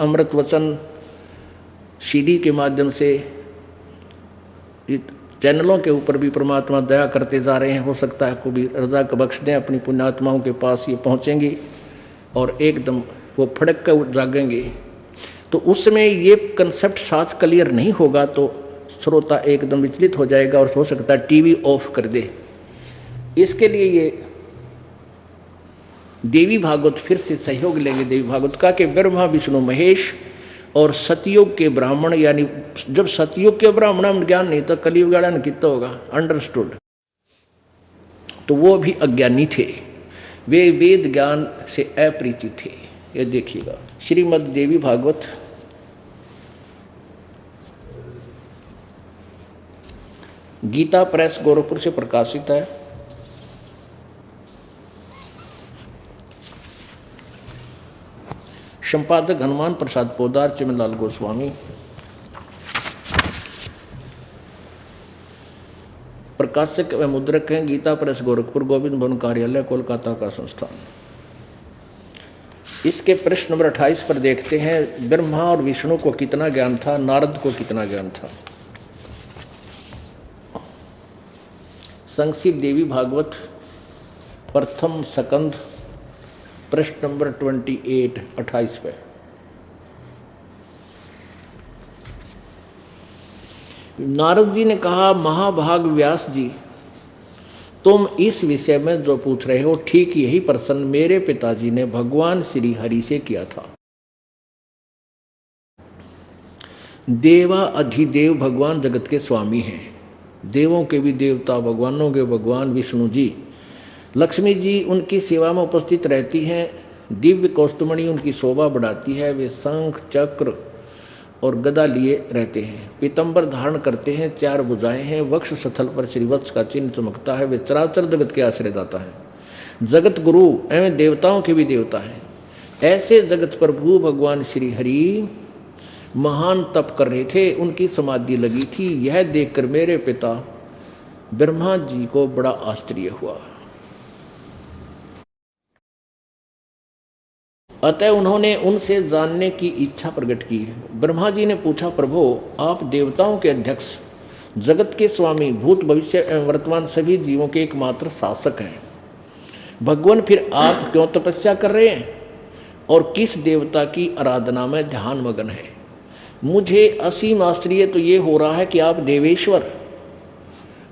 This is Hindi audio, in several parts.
अमृत वचन सीडी के माध्यम से चैनलों के ऊपर भी परमात्मा दया करते जा रहे हैं। हो सकता है को भी रजा का बख्श दें, अपनी पुण्यात्माओं के पास ये पहुँचेंगी और एकदम वो फड़क कर जागेंगे। तो उसमें ये कंसेप्ट साथ क्लियर नहीं होगा तो श्रोता एकदम विचलित हो जाएगा और हो सकता है टीवी ऑफ कर दे। इसके लिए ये देवी भागवत फिर से सहयोग लेंगे देवी भागवत का कि ब्रह्मा विष्णु महेश और सतयुग के ब्राह्मण, यानी जब सतयुग के ब्राह्मण में ज्ञान नहीं तो कलयुग वाला ने कितना होगा अंडरस्टूड, तो वो भी अज्ञानी थे, वे वेद ज्ञान से अपरिचित थे। ये देखिएगा श्रीमद् देवी भागवत गीता प्रेस गोरखपुर से प्रकाशित है। संपादक हनुमान प्रसाद पोदार, चिमनलाल गोस्वामी। प्रकाशक व मुद्रक हैं गीता प्रेस गोरखपुर, गोविंद भवन कार्यालय, कोलकाता का संस्थान। इसके प्रश्न नंबर 28 पर देखते हैं, ब्रह्मा और विष्णु को कितना ज्ञान था, नारद को कितना ज्ञान था। संक्षिप्त देवी भागवत प्रथम स्कंध प्रश्न नंबर 28 पे। नारद जी ने कहा, महाभाग व्यास जी, तुम इस विषय में जो पूछ रहे हो ठीक यही प्रश्न मेरे पिताजी ने भगवान श्री हरि से किया था। देवा अधिदेव भगवान जगत के स्वामी हैं, देवों के भी देवता, भगवानों के भगवान विष्णु जी। लक्ष्मी जी उनकी सेवा में उपस्थित रहती हैं, दिव्य कौस्तुमणि उनकी शोभा बढ़ाती है। वे शंख चक्र और गदा लिए रहते हैं, पीतंबर धारण करते हैं, 4 भुजाएं हैं, वक्ष स्थल पर श्रीवत्स का चिन्ह चमकता है। वे चराचर जगत के आश्रयदाता है, जगत गुरु एवं देवताओं के भी देवता हैं। ऐसे जगत प्रभु भगवान श्री हरि महान तप कर रहे थे, उनकी समाधि लगी थी। यह देखकर मेरे पिता ब्रह्मा जी को बड़ा आश्चर्य हुआ। अतः उन्होंने उनसे जानने की इच्छा प्रकट की। ब्रह्मा जी ने पूछा, प्रभु आप देवताओं के अध्यक्ष, जगत के स्वामी, भूत भविष्य एवं वर्तमान सभी जीवों के एकमात्र शासक हैं। भगवान फिर आप क्यों तपस्या कर रहे हैं और किस देवता की आराधना में ध्यान मगन है? मुझे असीम आश्चर्य तो ये हो रहा है कि आप देवेश्वर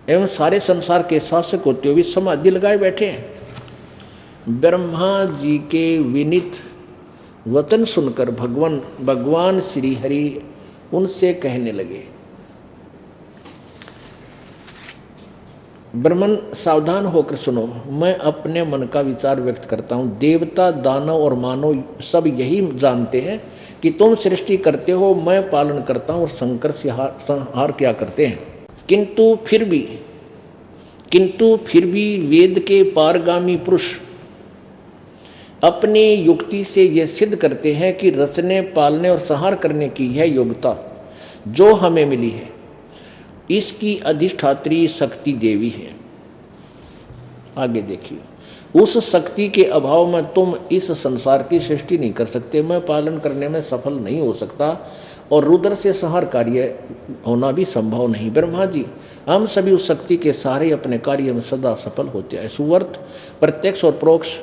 एवं सारे संसार के शासक होते हुए समाधि लगाए बैठे हैं। ब्रह्मा जी के विनीत वचन सुनकर भगवान श्री हरि उनसे कहने लगे, ब्रह्मन सावधान होकर सुनो, मैं अपने मन का विचार व्यक्त करता हूँ। देवता, दानव और मानव सब यही जानते हैं कि तुम सृष्टि करते हो, मैं पालन करता हूँ और संहार क्या करते हैं। किंतु फिर भी वेद के पारगामी पुरुष अपनी युक्ति से यह सिद्ध करते हैं कि रचने, पालने और संहार करने की यह योग्यता जो हमें मिली है, इसकी अधिष्ठात्री शक्ति देवी है। आगे देखिए, उस शक्ति के अभाव में तुम इस संसार की सृष्टि नहीं कर सकते, मैं पालन करने में सफल नहीं हो सकता और रुद्र से संहार कार्य होना भी संभव नहीं। ब्रह्मा जी, हम सभी उस शक्ति के सारे अपने कार्य में सदा सफल होते हैं। सुवर्त प्रत्यक्ष और परोक्ष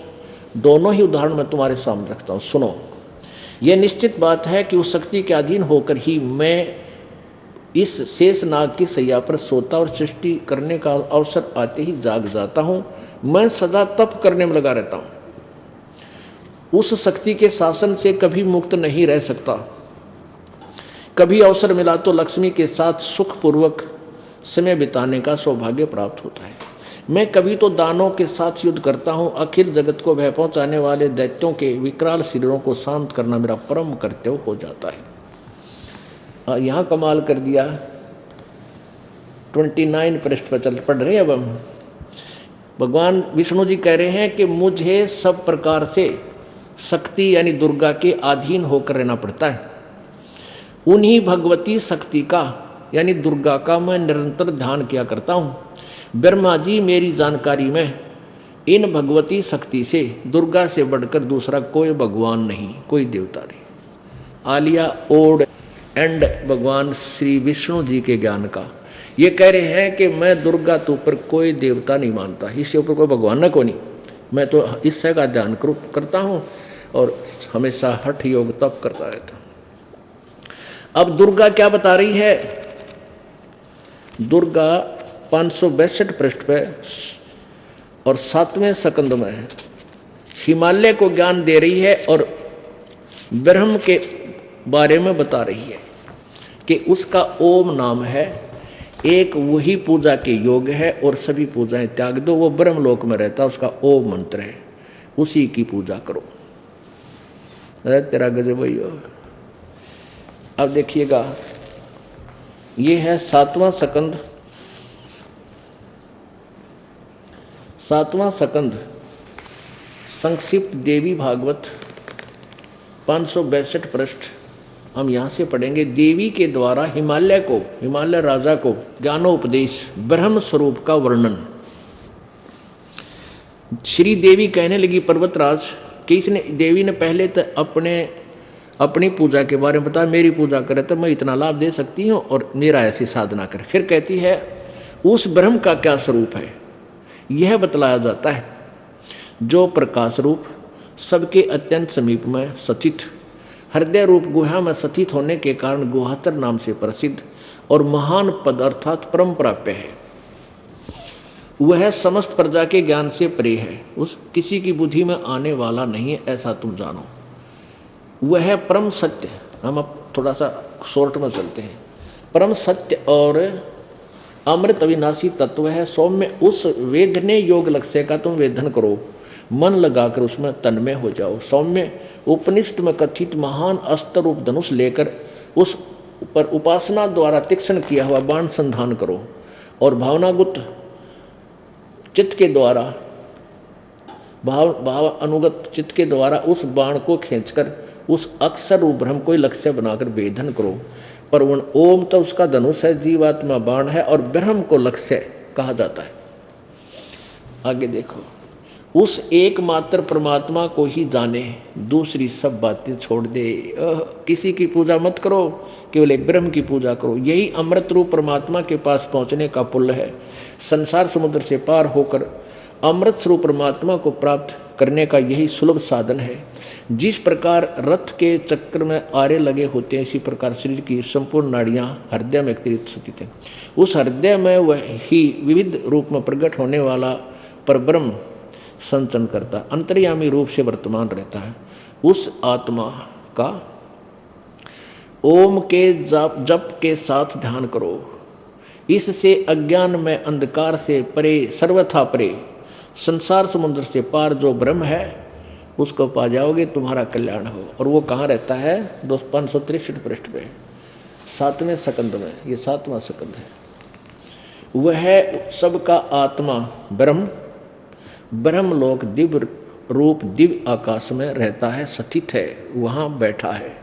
दोनों ही उदाहरण मैं तुम्हारे सामने रखता हूँ, सुनो। यह निश्चित बात है कि उस शक्ति के अधीन होकर ही मैं इस शेष नाग की सैया पर सोता और सृष्टि करने का अवसर आते ही जाग जाता हूँ। मैं सदा तप करने में लगा रहता हूँ, उस शक्ति के शासन से कभी मुक्त नहीं रह सकता। कभी अवसर मिला तो लक्ष्मी के साथ सुखपूर्वक समय बिताने का सौभाग्य प्राप्त होता है। मैं कभी तो दानों के साथ युद्ध करता हूँ। अखिल जगत को भय पहुँचाने वाले दैत्यों के विकराल शरीरों को शांत करना मेरा परम कर्तव्य हो जाता है। यहाँ कमाल कर दिया, 29 पृष्ठ पर पढ़ रहे हैं अब हम। भगवान विष्णु जी कह रहे हैं कि मुझे सब प्रकार से शक्ति यानी दुर्गा के अधीन होकर रहना पड़ता है। उन्हीं भगवती शक्ति का यानी दुर्गा का मैं निरंतर ध्यान किया करता हूँ। ब्रह्मा जी, मेरी जानकारी में इन भगवती शक्ति से, दुर्गा से बढ़कर दूसरा कोई भगवान नहीं, कोई देवता नहीं। आलिया ओड एंड भगवान श्री विष्णु जी के ज्ञान का। ये कह रहे हैं कि मैं दुर्गा तो ऊपर कोई देवता नहीं मानता, इससे ऊपर कोई भगवान को नहीं, मैं तो ईश्वर का ध्यान करता हूँ और हमेशा हठ योग तप करता रहता हूँ। अब दुर्गा क्या बता रही है? दुर्गा 562 पृष्ठ पे और 7वें स्कंद में हिमालय को ज्ञान दे रही है और ब्रह्म के बारे में बता रही है कि उसका ओम नाम है, एक वही पूजा के योग है और सभी पूजाएं त्याग दो, वो ब्रह्मलोक में रहता, उसका ओम मंत्र है, उसी की पूजा करो। अरे तेरा गजब भैया। अब देखिएगा, ये है 7वां स्कंद, 7वां स्कंद संक्षिप्त देवी भागवत 562 पृष्ठ। हम यहाँ से पढ़ेंगे। देवी के द्वारा हिमालय राजा को ज्ञानोपदेश, ब्रह्म स्वरूप का वर्णन। श्री देवी कहने लगी पर्वतराज कि इसने देवी ने पहले तो अपनी पूजा के बारे में बताया, मेरी पूजा करे तो मैं इतना लाभ दे सकती हूँ और मेरा ऐसी साधना करे। फिर कहती है उस ब्रह्म का क्या स्वरूप है, यह बतलाया जाता है, जो प्रकाश रूप सबके अत्यंत समीप में स्थित, हृदय रूप गुहा में स्थित होने के कारण गुहातर नाम से प्रसिद्ध और महान पद अर्थात परम प्राप्य है। वह समस्त प्रजा के ज्ञान से परे है, उस किसी की बुद्धि में आने वाला नहीं है, ऐसा तुम जानो। वह परम सत्य, हम अब थोड़ा सा शॉर्ट में चलते हैं। परम सत्य और अमृत अविनाशी तत्व है। सौम्य उस वेदने योग लक्ष्य का तुम वेदन करो, मन लगाकर उसमें तन्मय हो जाओ। सौम्य उपनिषद में कथित महान अस्त्र रूप धनुष लेकर उस पर उपासना द्वारा तीक्ष्ण किया हुआ बाण संधान करो और भावनागुत चित्त के द्वारा भाव अनुगत चित्त के द्वारा उस बाण को खींचकर उस अक्षर रूप ब्रह्म को लक्ष्य बनाकर वेदन करो। पर ओम तो उसका धनुष है, जीवात्मा बाण है और ब्रह्म को लक्ष्य कहा जाता है। आगे देखो, उस एकमात्र परमात्मा को ही जाने, दूसरी सब बातें छोड़ दे। किसी की पूजा मत करो, केवल एक ब्रह्म की पूजा करो। यही अमृत रूप परमात्मा के पास पहुंचने का पुल है। संसार समुद्र से पार होकर अमृत स्वरूप परमात्मा को प्राप्त करने का यही सुलभ साधन है। जिस प्रकार रथ के चक्र में आरे लगे होते हैं, इसी प्रकार शरीर की संपूर्ण नाड़ियां हृदय में स्थित हैं। उस हृदय में वही विविध रूप में प्रकट होने वाला परब्रह्म संचन करता, अंतर्यामी रूप से वर्तमान रहता है। उस आत्मा का ओम के जप के साथ ध्यान करो। इससे अज्ञान में अंधकार से परे, सर्वथा परे, संसार समुद्र से पार जो ब्रह्म है उसको पा जाओगे, तुम्हारा कल्याण हो। और वो कहाँ रहता है? 563 पृष्ठ पे 7वें स्कंद में, ये 7वां स्कंद है। वह सबका आत्मा ब्रह्मलोक दिव्य रूप दिव्य आकाश में रहता है, स्थित है, वहां बैठा है।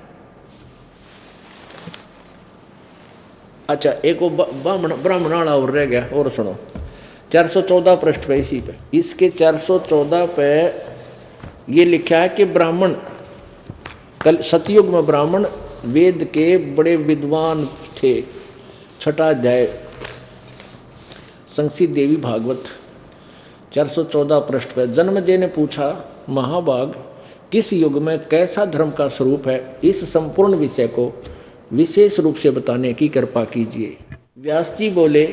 अच्छा, एक ब्राह्मणाला और रह गया, और सुनो 414 पृष्ठ पे, इसी पे, इसके 414 पे ये लिखा है कि ब्राह्मण, कल सतयुग में ब्राह्मण वेद के बड़े विद्वान थे। 6वां अध्याय संक्षिप्त देवी भागवत 414 पृष्ठ पर जन्मेजय ने पूछा, महाभाग किस युग में कैसा धर्म का स्वरूप है, इस संपूर्ण विषय को विशेष रूप से बताने की कृपा कीजिए। व्यास जी बोले,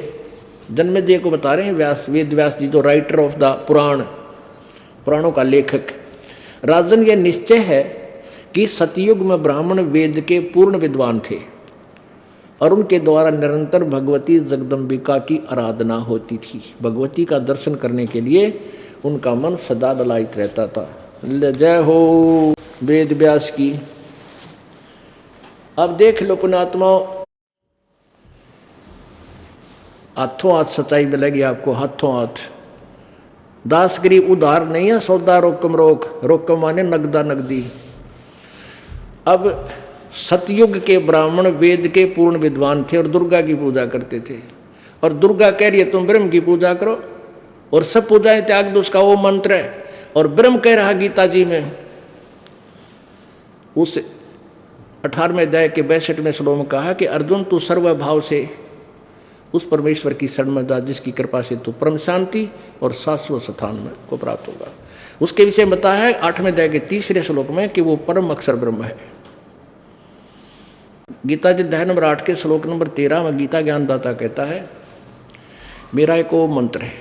जन्मेजय को बता रहे हैं वेद व्यास जी, जो राइटर ऑफ द पुराणों का लेखक। राजन, यह निश्चय है कि सतयुग में ब्राह्मण वेद के पूर्ण विद्वान थे और उनके द्वारा निरंतर भगवती जगदम्बिका की आराधना होती थी। भगवती का दर्शन करने के लिए उनका मन सदा ललायित रहता था। जय हो वेद व्यास की। अब देख लो पुण्यात्माओं, हाथों हाथ सच्चाई मिलेगी आपको, हाथों हाथ। दास गरीब उधार नहीं है, सौदा रोकम रोकम माने नगदा नगदी। अब सतयुग के ब्राह्मण वेद के पूर्ण विद्वान थे और दुर्गा की पूजा करते थे, और दुर्गा कह रही है तुम ब्रह्म की पूजा करो और सब पूजाएं त्याग दो, उसका वो मंत्र है। और ब्रह्म कह रहा गीता जी में, उस 18वें अध्याय के 62वें श्लोक में कहा कि अर्जुन तू सर्वभाव से उस परमेश्वर की शरण में जा जिसकी कृपा से तू परम शांति और शाश्वत स्थान में को प्राप्त होगा। उसके विषय में बताया है 8वें अध्याय के 3रे श्लोक में कि वो परम अक्षर ब्रह्म है। गीता जी अध्याय नंबर 8 के श्लोक नंबर 13 में गीता ज्ञानदाता कहता है मेरा एक वो मंत्र है,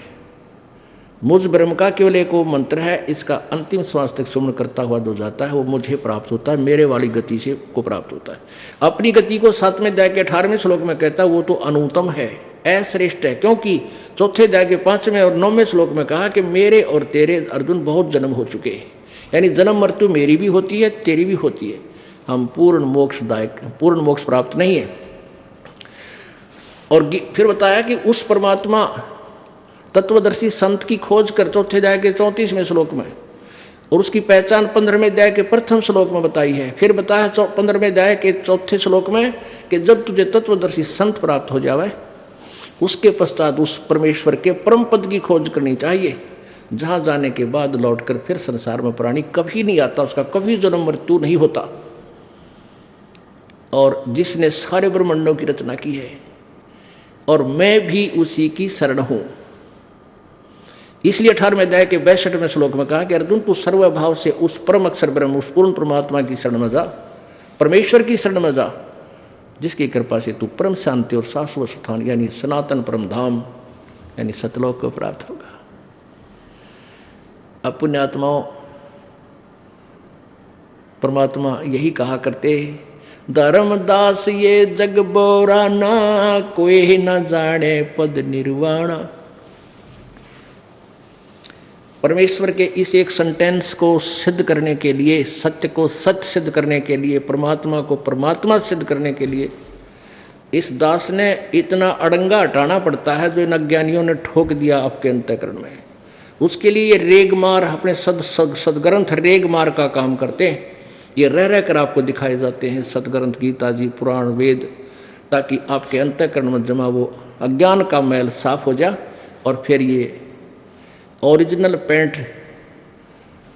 मुझ ब्रह्म का केवल एक वो मंत्र है, इसका अंतिम श्वास तक सुमन करता हुआ जो जाता है वो मुझे प्राप्त होता है, मेरे वाली गति से को प्राप्त होता है। अपनी गति को 7वें अध्याय के 18वें श्लोक में कहता है वो तो अनुत्तम है, अश्रेष्ठ है, क्योंकि 4थे अध्याय के 5वें और 9वें श्लोक में कहा कि मेरे और तेरे अर्जुन बहुत जन्म हो चुके हैं, यानी जन्म मृत्यु मेरी भी होती है तेरी भी होती है, हम पूर्ण मोक्ष प्राप्त नहीं है। और फिर बताया कि उस परमात्मा तत्वदर्शी संत की खोज कर 4थे अध्याय के 34वें श्लोक में, और उसकी पहचान 15वें अध्याय के प्रथम श्लोक में बताई है। फिर बताया 15वें अध्याय के 4थे श्लोक में कि जब तुझे तत्वदर्शी संत प्राप्त हो जावे उसके पश्चात उस परमेश्वर के परम पद की खोज करनी चाहिए, जहाँ जाने के बाद लौटकर फिर संसार में प्राणी कभी नहीं आता, उसका कभी जन्म मृत्यु नहीं होता, और जिसने सारे ब्रह्मांडों की रचना की है, और मैं भी उसी की शरण हूँ। इसलिए 18वें अध्याय के 62वें श्लोक में कहा कि अर्जुन तू सर्वभाव से उस परम अक्षर ब्रह्म, उस पूर्ण परमात्मा की शरण में जा, परमेश्वर की शरण में जा, जिसकी कृपा से तू परम शांति और शाश्वत स्थान यानी सनातन परम धाम यानी सतलोक को प्राप्त होगा। अब पुण्यात्माओं, परमात्मा यही कहा करते हैं धर्मदास ये जग बोराना, कोई न जाने पद निर्वाणा। परमेश्वर के इस एक सेंटेंस को सिद्ध करने के लिए, सत्य को सत्य सिद्ध करने के लिए, परमात्मा को परमात्मा सिद्ध करने के लिए इस दास ने इतना अड़ंगा हटाना पड़ता है जो इन अज्ञानियों ने ठोक दिया आपके अंतःकरण में। उसके लिए ये रेगमार अपने सदग्रंथ रेगमार का काम करते हैं, ये रह रह कर आपको दिखाए जाते हैं सदग्रंथ गीता जी पुराण वेद, ताकि आपके अंतःकरण में जमा वो अज्ञान का मैल साफ हो जाए और फिर ये ओरिजिनल पेंट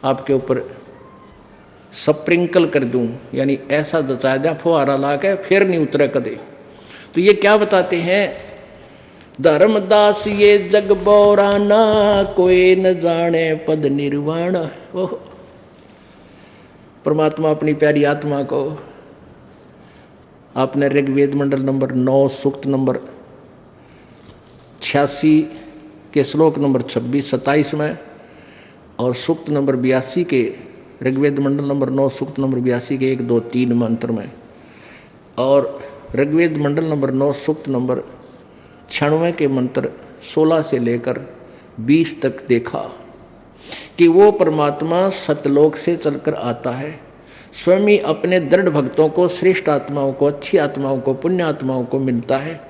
आपके ऊपर स्प्रिंकल कर दूं, यानी ऐसा जचा दें फुहारा ला के फिर नहीं उतरे कदे। तो ये क्या बताते हैं, धर्मदास ये जग बोराना, कोई न जाने पद निर्वाण। ओह, परमात्मा अपनी प्यारी आत्मा को आपने ऋग्वेद मंडल नंबर 9 सूक्त नंबर 86 के श्लोक नंबर 26-27 में और सूक्त नंबर 82 के ऋग्वेद मंडल नंबर 9 सूक्त नंबर 82 के 1, 2, 3 मंत्र में, और ऋग्वेद मंडल नंबर 9 सूक्त नंबर 96 के मंत्र 16 से लेकर 20 तक देखा कि वो परमात्मा सतलोक से चलकर आता है, स्वयं ही अपने दृढ़ भक्तों को, श्रेष्ठ आत्माओं को, अच्छी आत्माओं को, पुण्य आत्माओं को मिलता है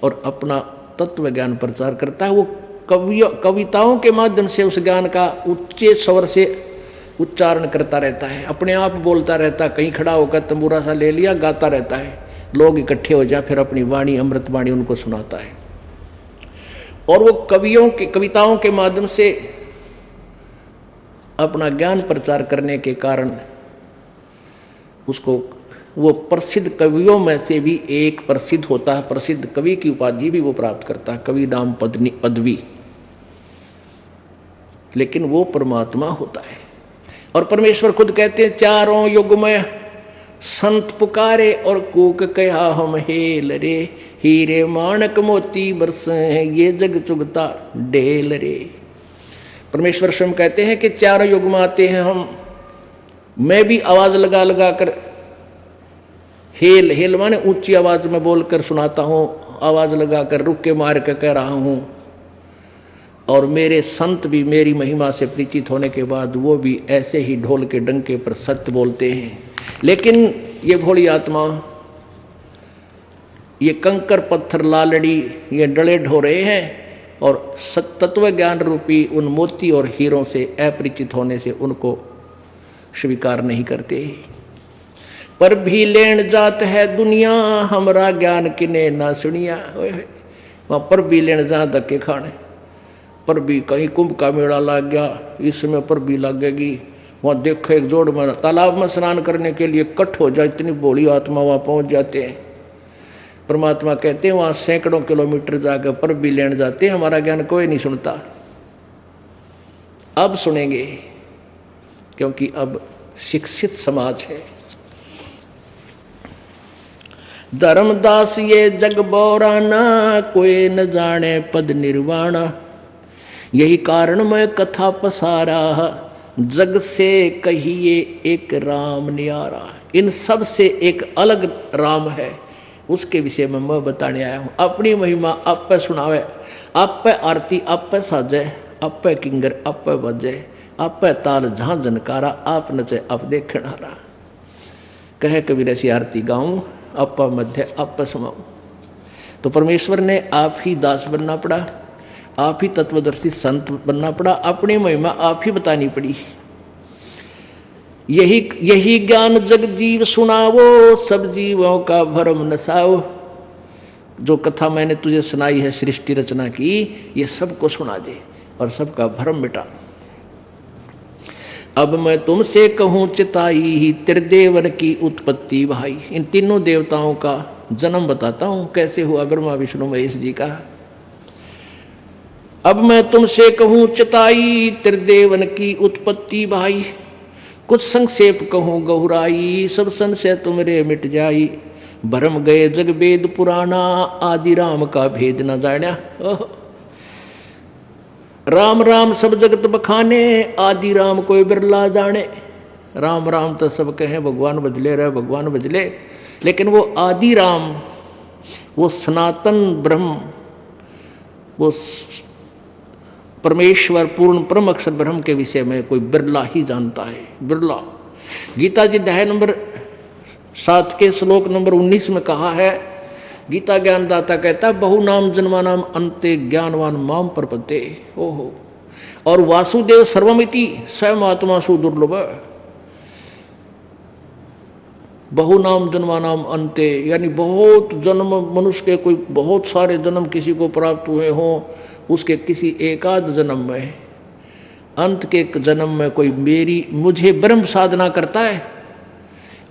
और अपना तत्व ज्ञान प्रचार करता है। वो कविताओं के माध्यम से उस ज्ञान का उच्च स्वर से उच्चारण करता रहता है, अपने आप बोलता रहता है, कहीं खड़ा होकर तंबूरा सा ले लिया गाता रहता है, लोग इकट्ठे हो जाए, फिर अपनी वाणी अमृत वाणी उनको सुनाता है। और वो कविताओं के माध्यम से अपना ज्ञान प्रचार करने के कारण उसको वो प्रसिद्ध कवियों में से भी एक प्रसिद्ध होता है, प्रसिद्ध कवि की उपाधि भी वो प्राप्त करता है, कवि नाम पदवी, लेकिन वो परमात्मा होता है। और परमेश्वर खुद कहते हैं चारों युग में संत पुकारे और कूक कहा हम हेल रे, हीरे माणक मोती बरसे ये जग चुगता डेल रे। परमेश्वर स्वयं कहते हैं कि चारों युग में आते हैं हम, मैं भी आवाज लगा लगा कर हेल माने ऊंची आवाज में बोलकर सुनाता हूँ, आवाज लगा कर रुक के मार के कह रहा हूँ, और मेरे संत भी मेरी महिमा से परिचित होने के बाद वो भी ऐसे ही ढोल के डंके पर सत्य बोलते हैं। लेकिन ये भोली आत्मा, ये कंकर पत्थर लालड़ी, ये डले ढो रहे हैं और तत्व ज्ञान रूपी उन मोती और हीरों से अपरिचित होने से उनको स्वीकार नहीं करते। पर भी लेन जात है दुनिया, हमरा ज्ञान किने ना सुनिया। वहाँ पर भी लेन जा धक्के खाने, पर भी कहीं कुंभ का मेला लग गया, इसमें पर भी लगेगी, वहाँ देखो एक जोड़ में तालाब में स्नान करने के लिए कट हो जाए, इतनी भोली आत्मा वहाँ पहुँच जाते हैं। परमात्मा कहते हैं वहाँ सैकड़ों किलोमीटर जाकर पर भी लेने जाते हैं, हमारा ज्ञान कोई नहीं सुनता। अब सुनेंगे, क्योंकि अब शिक्षित समाज है। धर्मदास ये जग बोराना, कोई न जाने पद निर्वाणा। यही कारण मैं कथा पसारा, जग से कहिए एक राम न्यारा। इन सब से एक अलग राम है, उसके विषय में मैं बताने आया हूँ। अपनी महिमा आप पे सुनावे, आप पे आरती आप पे साजे, आप पे किंगर आप पे बजे, आप पे ताल जहाँ जनकारा, आप नचे आप देखण हारा। कहे कबीर ऐसी आरती गाऊं, आप मध्य आप पे समाऊं। तो परमेश्वर ने आप ही दास बनना पड़ा, आप ही तत्वदर्शी संत बनना पड़ा, अपनी महिमा आप ही बतानी पड़ी। यही ज्ञान जग जीव सुनावो, सब जीवों का भरम नसाओ। जो कथा मैंने तुझे सुनाई है सृष्टि रचना की, ये सबको सुना दे और सबका भरम मिटा। अब मैं तुमसे कहूँ चिताई ही, त्रिदेवन की उत्पत्ति भाई। इन तीनों देवताओं का जन्म बताता हूँ, कैसे हुआ ब्रह्मा विष्णु महेश जी का। अब मैं तुमसे कहूँ चिताई, त्रिदेवन की उत्पत्ति भाई। कुछ संक्षेप कहूँ गहुराई, सब संशय तुमरे मिट जाई। भरम गए जग वेद पुराना, आदि राम का भेद न जाना। राम राम सब जगत बखाने, आदि राम कोई बिरला जाने। राम राम तो सब कहें, भगवान बजले रहे भगवान बजले, लेकिन वो आदि राम, वो सनातन ब्रह्म, वो परमेश्वर पूर्ण परम अक्षर ब्रह्म के विषय में कोई बिरला ही जानता है, बिरला। गीता जी अध्याय नंबर 7 के श्लोक नंबर 19 में कहा है, गीता ज्ञानदाता कहता है, बहु नाम जन्मा नाम अंते ज्ञानवान माम प्रपद्ये। ओहो। और वासुदेव सर्वमिति स्वयं आत्मा सुदुर्लभ। बहु नाम जन्मा नाम अंते, यानी बहुत जन्म मनुष्य के, कोई बहुत सारे जन्म किसी को प्राप्त हुए हों, उसके किसी एकाध जन्म में, अंत के जन्म में कोई मुझे ब्रह्म साधना करता है।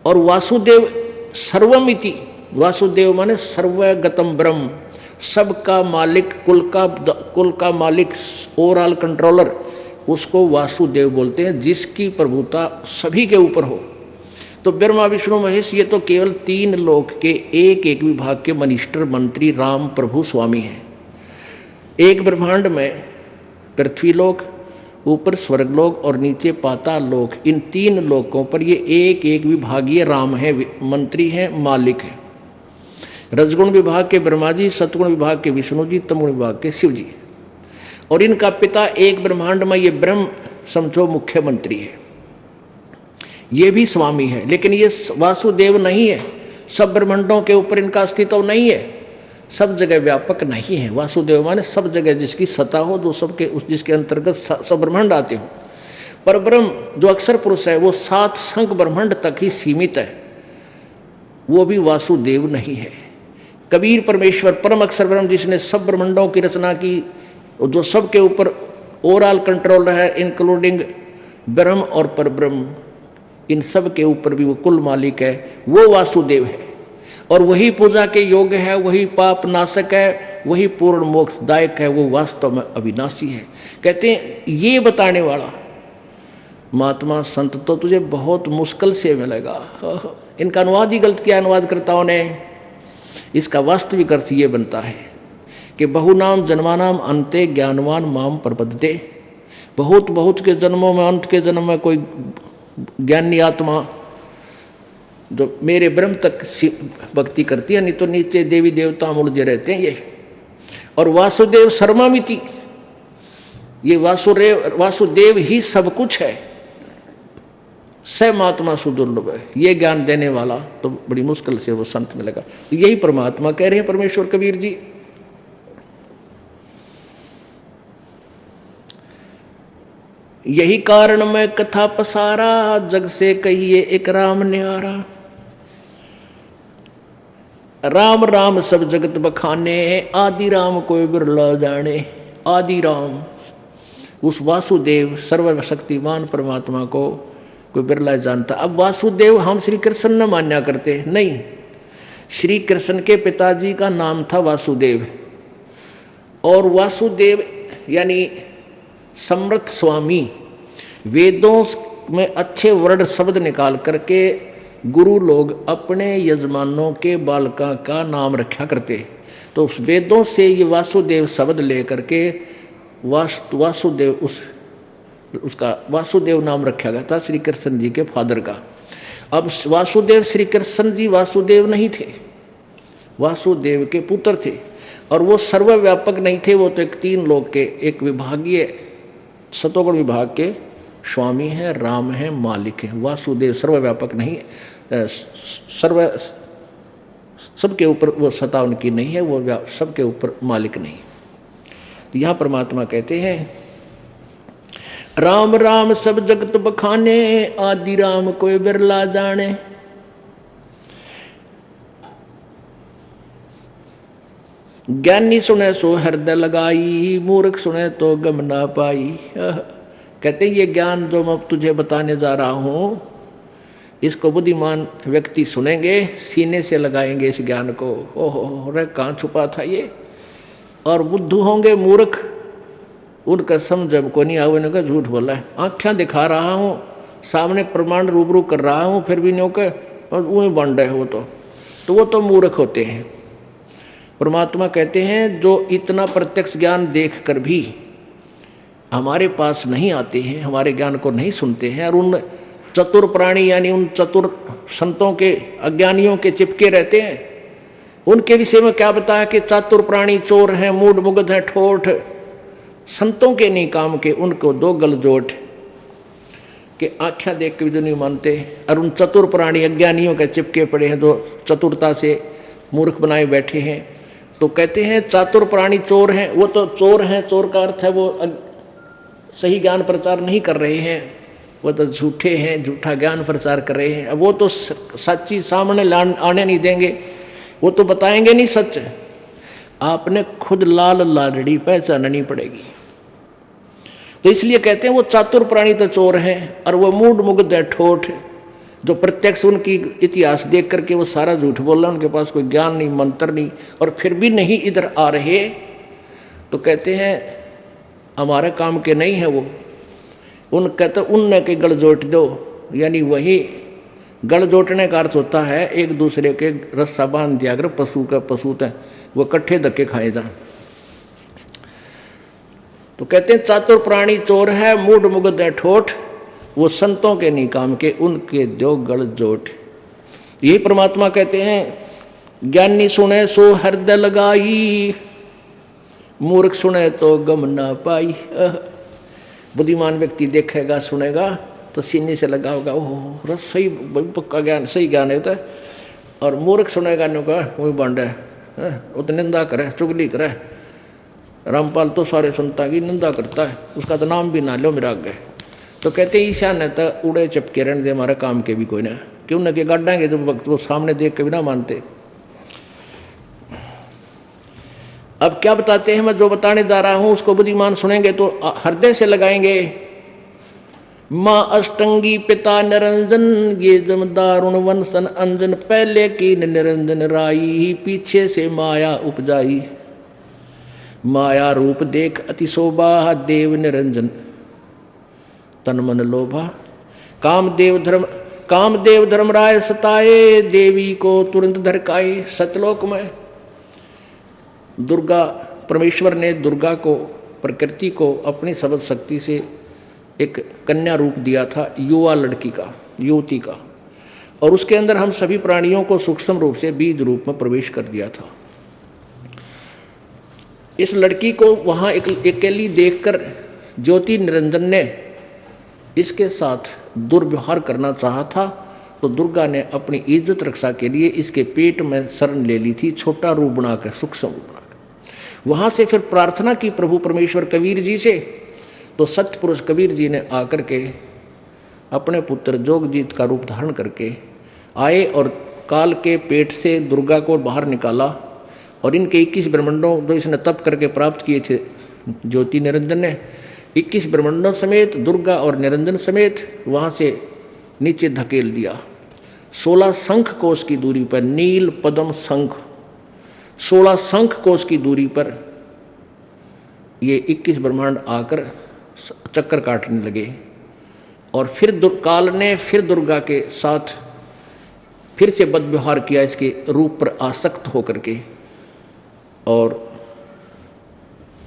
और वासुदेव सर्वमिति, वासुदेव माने सर्वगतम ब्रह्म, सबका मालिक, कुल का मालिक, ओवरऑल कंट्रोलर, उसको वासुदेव बोलते हैं, जिसकी प्रभुता सभी के ऊपर हो। तो ब्रह्मा विष्णु महेश ये तो केवल 3 लोक के एक एक विभाग के मिनिस्टर, मंत्री, राम प्रभु स्वामी हैं। एक ब्रह्मांड में पृथ्वी लोक, ऊपर स्वर्गलोक और नीचे पाताल लोक, इन 3 लोकों पर ये एक एक विभागीय राम है, मंत्री हैं, मालिक हैं। रजगुण विभाग के ब्रह्मा जी, सतगुण विभाग के विष्णु जी, तमगुण विभाग के शिव जी। और इनका पिता एक ब्रह्मांड में ये ब्रह्म समझो मुख्यमंत्री है, ये भी स्वामी है। लेकिन ये वासुदेव नहीं है, सब ब्रह्मांडों के ऊपर इनका अस्तित्व नहीं है, सब जगह व्यापक नहीं है। वासुदेव माने सब जगह जिसकी सत्ता हो, जो सबके जिसके अंतर्गत सब ब्रह्मांड आते हो। पर ब्रह्म जो अक्षर पुरुष है, वो 7 संख ब्रह्मांड तक ही सीमित है, वो भी वासुदेव नहीं है। कबीर परमेश्वर परम अक्षर ब्रह्म, जिसने सब ब्रह्मांडों की रचना की, जो सबके ऊपर ओवरऑल कंट्रोल है, इंक्लूडिंग ब्रह्म और परब्रह्म, इन सब के ऊपर भी वो कुल मालिक है, वो वासुदेव है। और वही पूजा के योग्य है, वही पाप नाशक है, वही पूर्ण मोक्षदायक है, वो वास्तव में अविनाशी है। कहते हैं ये बताने वाला महात्मा संत तो तुझे बहुत मुश्किल से मिलेगा। इनका अनुवाद ही गलत किया अनुवादकर्ताओं ने। इसका वास्तविक अर्थ ये बनता है कि बहुनाम जन्मानाम अंते ज्ञानवान माम प्रपद्ये। बहुत बहुत के जन्मों में, अंत के जन्म में कोई ज्ञानी आत्मा जो मेरे ब्रह्म तक भक्ति करती है, नहीं तो नीचे देवी देवता मुझे रहते हैं ये। और वासुदेव सर्वमिति, ये वासुदेव ही सब कुछ है, महात्मा सुदुर्लभ है। ये ज्ञान देने वाला तो बड़ी मुश्किल से वो संत मिलेगा। तो यही परमात्मा कह रहे हैं परमेश्वर कबीर जी। यही कारण मैं कथा पसारा, जग से कहिए एक राम न्यारा। राम राम सब जगत बखाने, आदि राम कोई बिरला जाने। आदि राम, उस वासुदेव सर्वशक्तिमान परमात्मा को कोई बिरला जानता। अब वासुदेव हम श्री कृष्ण न मान्या करते, नहीं, श्री कृष्ण के पिताजी का नाम था वासुदेव, और वासुदेव यानी समर्थ स्वामी वेदों में अच्छे वर्ण शब्द निकाल करके गुरु लोग अपने यजमानों के बालका का नाम रखा करते। तो उस वेदों से ये वासुदेव शब्द ले करके वासुदेव उसका वासुदेव नाम रखा गया था श्री कृष्ण जी के फादर का। अब वासुदेव श्री कृष्ण जी वासुदेव नहीं थे, वासुदेव के पुत्र थे, और वो सर्वव्यापक नहीं थे। वो तो एक 3 लोक के एक विभागीय सतोगुण विभाग के स्वामी हैं, राम हैं, मालिक हैं। वासुदेव सर्वव्यापक नहीं, सबके ऊपर वो सत्ता उनकी नहीं है, वो सबके ऊपर मालिक नहीं। तो यहाँ परमात्मा कहते हैं राम राम सब जगत बखाने, आदि राम कोई बिरला जाने। ज्ञानी सुने सो हृदय लगाई, मूर्ख सुने तो गम ना पाई। कहते ये ज्ञान जो मैं तुझे बताने जा रहा हूं, इसको बुद्धिमान व्यक्ति सुनेंगे, सीने से लगाएंगे इस ज्ञान को। ओहो रे कहाँ छुपा था ये। और बुद्धू होंगे मूर्ख, उनका समझ को नहीं आवे, उनका झूठ बोला है। आँखें दिखा रहा हूँ, सामने प्रमाण रूबरू कर रहा हूँ, फिर भी न्यों के वहीं बंड है वो तो वो तो मूर्ख होते हैं। परमात्मा कहते हैं जो इतना प्रत्यक्ष ज्ञान देख कर भी हमारे पास नहीं आते हैं, हमारे ज्ञान को नहीं सुनते हैं, और उन चतुर प्राणी यानी उन चतुर संतों के अज्ञानियों के चिपके रहते हैं, उनके विषय में क्या बताया कि चतुर प्राणी चोर हैं, मूड मुग्ध है, ठोठ, संतों के नहीं काम के, उनको 2 गलजोट के आँखें देख के भी जो नहीं मानते, और उन चतुर प्राणी अज्ञानियों के चिपके पड़े हैं जो चतुरता से मूर्ख बनाए बैठे हैं। तो कहते हैं चातुर प्राणी चोर हैं, वो तो चोर हैं, चोर का अर्थ है वो सही ज्ञान प्रचार नहीं कर रहे हैं, वो तो झूठे हैं, झूठा ज्ञान प्रचार कर रहे हैं। अब वो तो सच्ची सामने आने नहीं देंगे, वो तो बताएंगे नहीं सच, आपने खुद लाल लालड़ी पहचाननी पड़ेगी। तो इसलिए कहते हैं वो चातुर प्राणी तो चोर हैं, और वो मूड मुग्ध है, ठोठ, जो प्रत्यक्ष उनकी इतिहास देख करके वो सारा झूठ बोल रहा, उनके पास कोई ज्ञान नहीं, मंत्र नहीं, और फिर भी नहीं इधर आ रहे। तो कहते हैं हमारे काम के नहीं है वो। कहते उनने के गल जोट दो, यानी वही गल जोटने का अर्थ होता है एक दूसरे के रस्सा बांध दिया अगर पशु का पशु है वो इकट्ठे धक्के खाए जा। तो कहते हैं चातुर प्राणी चोर है, मूड मुग्ध है, ठोठ, वो संतों के नहीं काम के, उनके दो गल जोट। यही परमात्मा कहते हैं ज्ञानी सुने सो हृदय लगाई, मूर्ख सुने तो गम ना पाई। बुद्धिमान व्यक्ति देखेगा सुनेगा तो सीने से लगा होगा, ओह रस सही पक्का ज्ञान, सही ज्ञान है। और मूर्ख सुनेगा नो का वही बंड है, वो तो निंदा करे, चुगली करे। रामपाल तो सारे संता की निंदा करता है, उसका तो नाम भी ना लो मेरा आगे। तो कहते ईशा ने तो उड़े चपके रहने दे, हमारा काम के भी कोई ना, क्यों न के गाड़ेंगे जब वक्त वो सामने देख के भी ना मानते। अब क्या बताते हैं, मैं जो बताने जा रहा हूं उसको बुद्धिमान सुनेंगे तो हृदय से लगाएंगे। माँ अष्टंगी पिता निरंजन, ये जमदारुण वंशन अंजन, पहले की निरंजन राई, पीछे से माया उपजाई। माया रूप देख अति शोभा, देव निरंजन तन मन लोभा। कामदेव धर्मराय सताए, देवी को तुरंत धरकाए। सतलोक में दुर्गा परमेश्वर ने दुर्गा को, प्रकृति को अपनी शब्द शक्ति से एक कन्या रूप दिया था, युवा लड़की का, युवती का, और उसके अंदर हम सभी प्राणियों को सूक्ष्म रूप से बीज रूप में प्रवेश कर दिया था। इस लड़की को वहाँ अकेली देखकर ज्योति निरंजन ने इसके साथ दुर्व्यवहार करना चाहा था, तो दुर्गा ने अपनी इज्जत रक्षा के लिए इसके पेट में शरण ले ली थी, छोटा रूप बनाकर, सूक्ष्म रूप बनाकर। वहाँ से फिर प्रार्थना की प्रभु परमेश्वर कबीर जी से, तो सत्य पुरुष कबीर जी ने आकर के अपने पुत्र जोगजीत का रूप धारण करके आए और काल के पेट से दुर्गा को बाहर निकाला। और इनके 21 ब्रह्मंडों जो इसने तप करके प्राप्त किए थे ज्योति निरंजन ने, 21 ब्रह्मंडों समेत दुर्गा और निरंजन समेत वहाँ से नीचे धकेल दिया। 16 शंख कोश की दूरी पर नील पद्म शंख, 16 शंख कोश की दूरी पर ये 21 ब्रह्मांड आकर चक्कर काटने लगे। और फिर काल ने फिर दुर्गा के साथ फिर से बदव्यवहार किया, इसके रूप पर आसक्त होकर के, और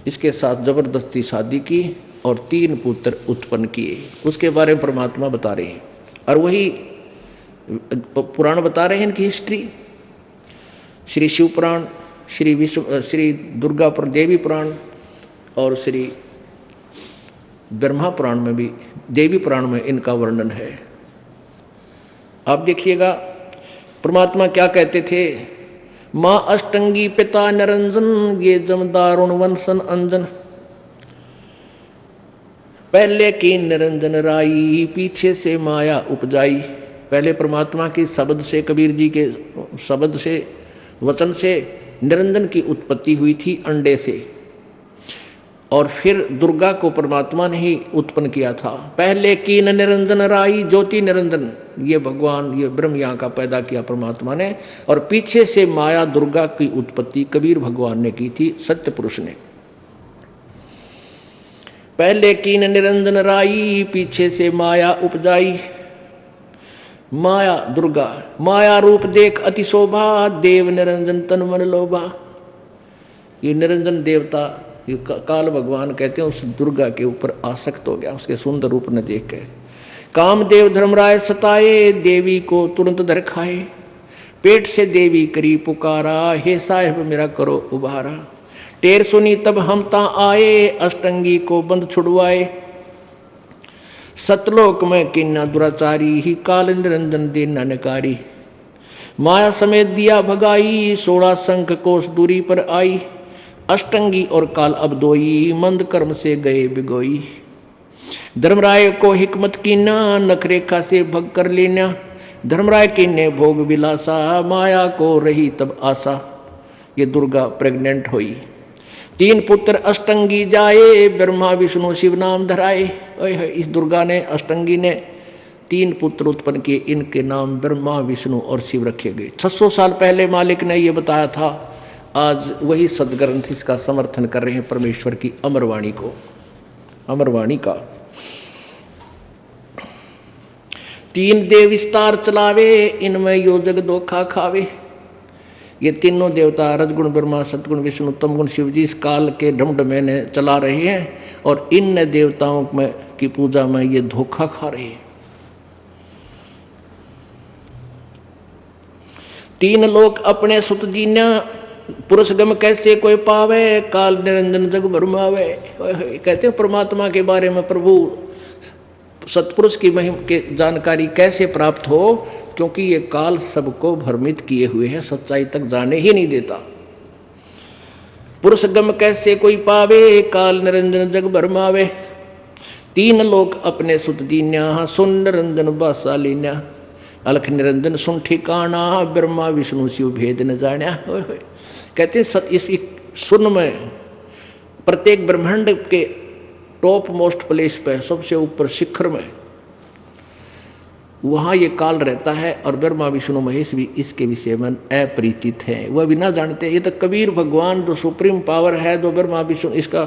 इसके साथ जबरदस्ती शादी की और 3 पुत्र उत्पन्न किए। उसके बारे में परमात्मा बता रहे हैं, और वही पुराण बता रहे हैं इनकी हिस्ट्री। श्री शिव पुराण, श्री दुर्गा देवी पुराण और श्री ब्रह्मा पुराण में भी, देवी पुराण में इनका वर्णन है। आप देखिएगा परमात्मा क्या कहते थे, माँ अष्टंगी पिता निरंजन, ये जमदारुण वंशन अंजन। पहले की निरंजन राई, पीछे से माया उपजाई। पहले परमात्मा के शब्द से, कबीर जी के शब्द से, वचन से निरंजन की उत्पत्ति हुई थी अंडे से, और फिर दुर्गा को परमात्मा ने ही उत्पन्न किया था। पहले की निरंजन राई, ज्योति निरंजन, ये भगवान, ये ब्रह्म यहाँ का पैदा किया परमात्मा ने, और पीछे से माया दुर्गा की उत्पत्ति कबीर भगवान ने की थी, सत्य पुरुष ने। पहले की निरंजन राई, पीछे से माया उपजाई। माया दुर्गा, माया रूप देख अति शोभा, देव निरंजन तन मन लोभा। ये निरंजन देवता, ये काल भगवान कहते हैं, उस दुर्गा के ऊपर आसक्त हो गया, उसके सुंदर रूप ने देख के। कामदेव धर्मराय सताए, देवी को तुरंत धर खाए। पेट से देवी करी पुकारा, हे साहिब मेरा करो उबारा। टेर सुनी तब हम ता आए, अष्टंगी को बंद छुड़वाए। सतलोक में किन्ना दुराचारी, ही काल निरंजन दे ननकारी। माया समेत दिया भगाई, 16 शंख कोस दूरी पर आई। अष्टंगी और काल अब दोई, मंद कर्म से गए बिगोई। धर्मराय को हिकमत कीना, नखरेखा से भग कर लेना। धर्मराय कीने भोग विलासा, माया को रही तब आशा। ये दुर्गा प्रेग्नेंट हुई। 3 पुत्र अष्टंगी जाए, ब्रह्मा विष्णु शिव नाम धराए। इस दुर्गा ने, अष्टंगी ने 3 पुत्र उत्पन्न किए, इनके नाम ब्रह्मा विष्णु और शिव रखे गए। 600 साल पहले मालिक ने यह बताया था। आज वही सदग्रंथ इसका समर्थन कर रहे हैं, परमेश्वर की अमरवाणी को, अमरवाणी का। 3 देव विस्तार चलावे, इनमें यो जग धोखा खावे। ये तीनों देवता रजगुण ब्रह्मा, सतगुण विष्णु, तमगुण शिव जी इस काल के ढमढमे ने चला रहे हैं, और इन देवताओं में की पूजा में ये धोखा खा रहे हैं। 3 लोक अपने सुत दीना, पुरुष गम कैसे कोई पावे। काल निरंजन जग भरमावे। कहते हैं परमात्मा के बारे में, प्रभु सतपुरुष की महिमा की जानकारी कैसे प्राप्त हो, क्योंकि ये काल सबको भ्रमित किए हुए है, सच्चाई तक जाने ही नहीं देता। पुरुष गम कैसे कोई पावे, काल निरंजन जग भरमावे। 3 लोक अपने सुत दीन्या, सुन निरंजन बासा लीन्या। अलख निरंजन सुन ठिकाना, ब्रह्मा विष्णु शिव भेद न जान्या। कहते हैं इस सुन में, प्रत्येक ब्रह्मांड के टॉप मोस्ट प्लेस पे, सबसे ऊपर शिखर में, वहाँ ये काल रहता है, और ब्रह्मा विष्णु महेश भी इसके विषय में अपरिचित हैं, वह भी ना जानते। ये तो कबीर भगवान जो सुप्रीम पावर है, जो ब्रह्मा विष्णु, इसका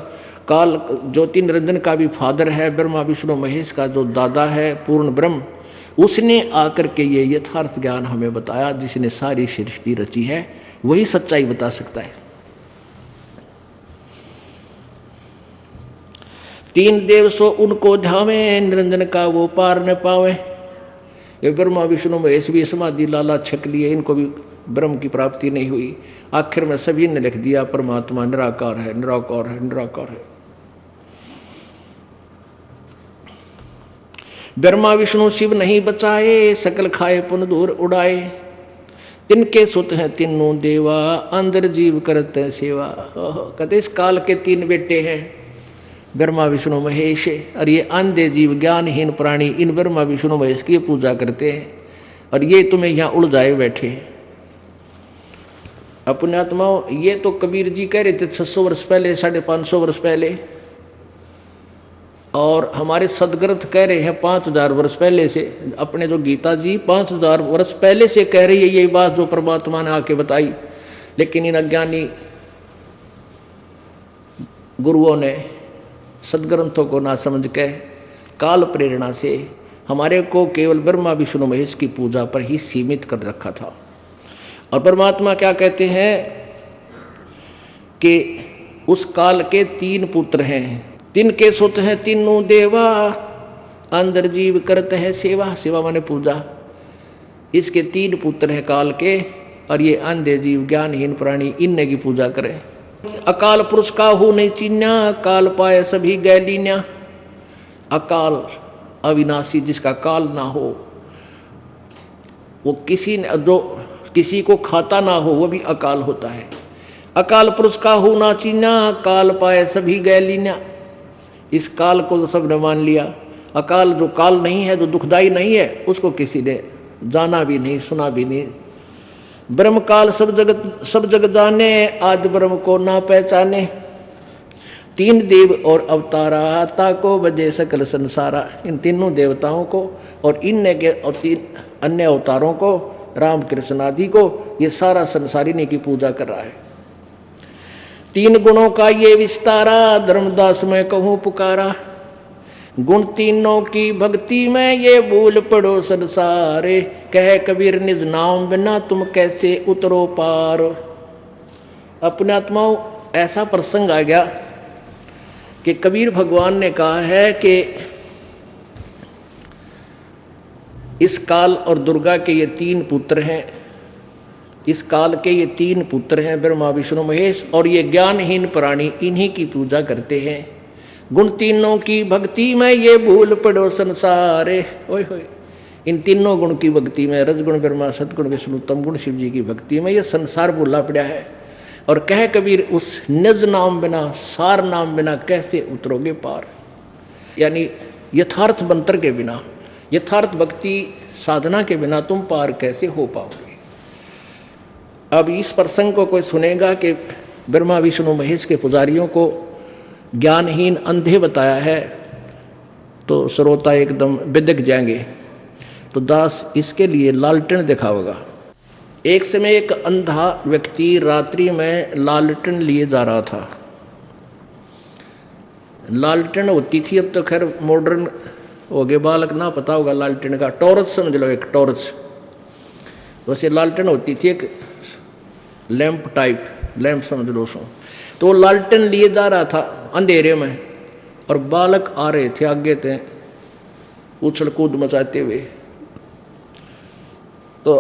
काल ज्योति निरंजन का भी फादर है, ब्रह्मा विष्णु महेश का जो दादा है पूर्ण ब्रह्म, उसने आकर के ये यथार्थ ज्ञान हमें बताया। जिसने सारी सृष्टि रची है वही सच्चाई बता सकता है। 3 देव सो उनको ध्यावे, निरंजन का वो पार न पावे। ये ब्रह्मा विष्णु महेश भी समाधि लाला छक लिए, इनको भी ब्रह्म की प्राप्ति नहीं हुई। आखिर में सभी ने लिख दिया परमात्मा निराकार है, निराकार है, निराकार है। ब्रह्मा विष्णु शिव नहीं बचाए, सकल खाए पुन दूर उड़ाए। तिनके सुत हैं तीनों देवा, अंदर जीव करते सेवा। कहते इस काल के 3 बेटे हैं, ब्रह्मा विष्णु महेश, और ये अंधे जीव ज्ञानहीन प्राणी इन ब्रह्मा विष्णु महेश की पूजा करते हैं, और ये तुम्हें यहाँ उलझाए बैठे। अपने आत्माओं, ये तो कबीर जी कह रहे थे 600 वर्ष पहले, 550 वर्ष पहले। और हमारे सदग्रंथ कह रहे हैं 5000 वर्ष पहले से, अपने जो गीता जी 5000 वर्ष पहले से कह रही है यही बात जो परमात्मा ने आके बताई। लेकिन इन अज्ञानी गुरुओं ने सदग्रंथों को ना समझ के काल प्रेरणा से हमारे को केवल ब्रह्मा विष्णु महेश की पूजा पर ही सीमित कर रखा था। और परमात्मा क्या कहते हैं कि उस काल के 3 पुत्र हैं, तिनके सुत हैं तीनों देवा, अंदर जीव करत है सेवा। सेवा माने पूजा। इसके 3 पुत्र हैं काल के, और ये अंधे जीव ज्ञानहीन प्राणी इनने की पूजा करें। अकाल पुरुष का हो नहीं चिन्या, काल पाए सभी गैलीन्या। अकाल अविनाशी, जिसका काल ना हो, वो किसी को खाता ना हो, वो भी अकाल होता है। अकाल पुरुष का हो ना चिन्या, काल पाए सभी गैलीन्या। इस काल को तो सबने मान लिया। अकाल जो काल नहीं है, जो दुखदाई नहीं है, उसको किसी ने जाना भी नहीं, सुना भी नहीं। ब्रह्म काल सब जगत जाने, आज ब्रह्म को ना पहचाने। 3 देव और अवतारा, ताको बजे सकल संसारा। इन तीनों देवताओं को और इनने के और 3 अन्य अवतारों को, राम कृष्ण आदि को, ये सारा संसार इन्हीं की पूजा कर रहा है। 3 गुणों का ये विस्तारा, धर्मदास मैं कहूँ पुकारा। गुण तीनों की भक्ति में ये भूल पड़ो संसारे, कह कबीर निज नाम बिना तुम कैसे उतरो पार। अपने आत्माओं ऐसा प्रसंग आ गया कि कबीर भगवान ने कहा है कि इस काल और दुर्गा के ये 3 पुत्र हैं। इस काल के ये 3 पुत्र हैं, ब्रह्मा विष्णु महेश, और ये ज्ञानहीन प्राणी इन्हीं की पूजा करते हैं। गुण तीनों की भक्ति में ये भूल पड़ो संसारे। ओए होए, इन तीनों गुण की भक्ति में, रजगुण ब्रह्मा, सदगुण विष्णु, तमगुण शिव जी की भक्ति में ये संसार भूला पड़ा है। और कह कबीर उस निज नाम बिना, सार नाम बिना कैसे उतरोगे पार। यानी यथार्थ मंत्र के बिना, यथार्थ भक्ति साधना के बिना तुम पार कैसे हो पाओगे। अब इस प्रसंग को कोई सुनेगा कि ब्रह्मा विष्णु महेश के पुजारियों को ज्ञानहीन अंधे बताया है, तो श्रोता एकदम बिदक जाएंगे। तो दास इसके लिए लालटेन दिखाओगा। एक समय एक अंधा व्यक्ति रात्रि में लालटेन लिए जा रहा था। लालटेन होती थी, अब तो खैर मॉडर्न हो गए, बालक ना पता होगा लालटेन का, टॉर्च समझ लो, एक टॉर्च। वैसे लालटेन होती थी एक लैंप टाइप, लैंप समझ लो उसको। तो लालटेन लिए जा रहा था अंधेरे में, और बालक आ रहे थे आगे थे उछल कूद मचाते हुए। तो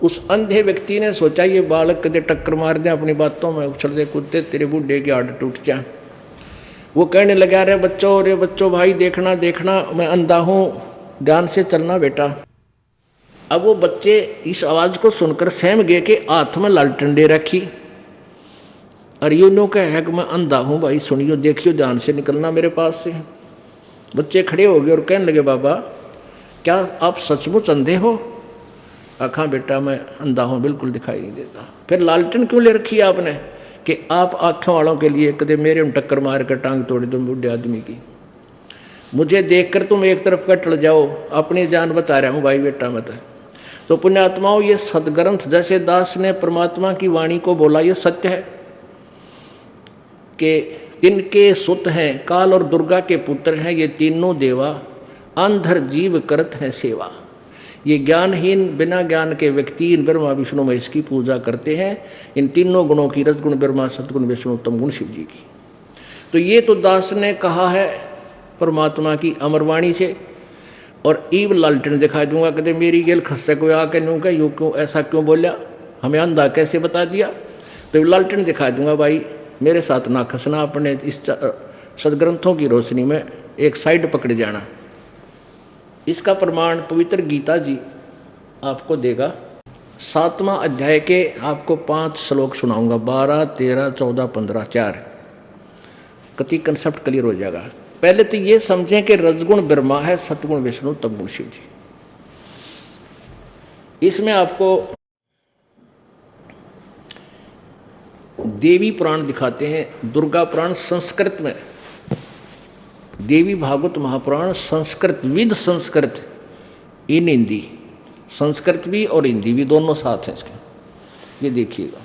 उस अंधे व्यक्ति ने सोचा ये बालक कदे टक्कर मार दे अपनी बातों में, उछलते कूदते तेरे बूढ़े की आड़ टूट जाए। वो कहने लगा, रे बच्चों भाई देखना देखना, मैं अंधा हूँ, ध्यान से चलना बेटा। अब वो बच्चे इस आवाज़ को सुनकर सहम गए कि हाथ में लालटेन दे रखी, और यूँ कहे कि मैं अंधा हूँ भाई, सुनियो देखियो, ध्यान से निकलना मेरे पास से। बच्चे खड़े हो गए और कहने लगे, बाबा क्या आप सचमुच अंधे हो? आखा बेटा मैं अंधा हूँ, बिल्कुल दिखाई नहीं देता। फिर लालटेन क्यों ले रखी है आपने? कि आप आँखों वालों के लिए कदे मेरे में टक्कर मार कर टांग तोड़ी तुम बूढ़े आदमी की, मुझे देखकर तुम एक तरफ कट जाओ, अपनी जान बचा रहा हूँ भाई बेटा मत। तो पुण्यात्माओं, ये सदग्रंथ जैसे दास ने परमात्मा की वाणी को बोला, ये सत्य है कि तिनके सुत हैं, काल और दुर्गा के पुत्र हैं ये तीनों देवा, अंधर जीव करत हैं सेवा। ये ज्ञानहीन बिना ज्ञान के व्यक्ति इन ब्रह्मा विष्णु महेश की पूजा करते हैं, इन तीनों गुणों की, रजगुण ब्रह्मा, सदगुण विष्णु, तमगुण शिव जी की। तो ये तो दास ने कहा है परमात्मा की अमरवाणी से। और ईब लालटेन दिखा दूंगा, कहते मेरी गेल खस्से को आके नू का यूँ क्यों ऐसा क्यों बोलिया, हमें अंधा कैसे बता दिया। तो लालटेन दिखा दूंगा, भाई मेरे साथ ना खसना, अपने इस सदग्रंथों की रोशनी में एक साइड पकड़ जाना। इसका प्रमाण पवित्र गीता जी आपको देगा। 7वां अध्याय के आपको 5 श्लोक सुनाऊंगा, 12, 13, 14, 15, 4। कति कंसेप्ट क्लियर हो जाएगा। पहले तो ये समझें कि रजगुण ब्रह्मा है, सतगुण विष्णु, तमगुण शिव जी। इसमें आपको देवी पुराण दिखाते हैं, दुर्गा पुराण संस्कृत में देवी भागवत महापुराण संस्कृत विद संस्कृत इन हिंदी, संस्कृत भी और हिंदी भी दोनों साथ हैं इसके। ये देखिएगा,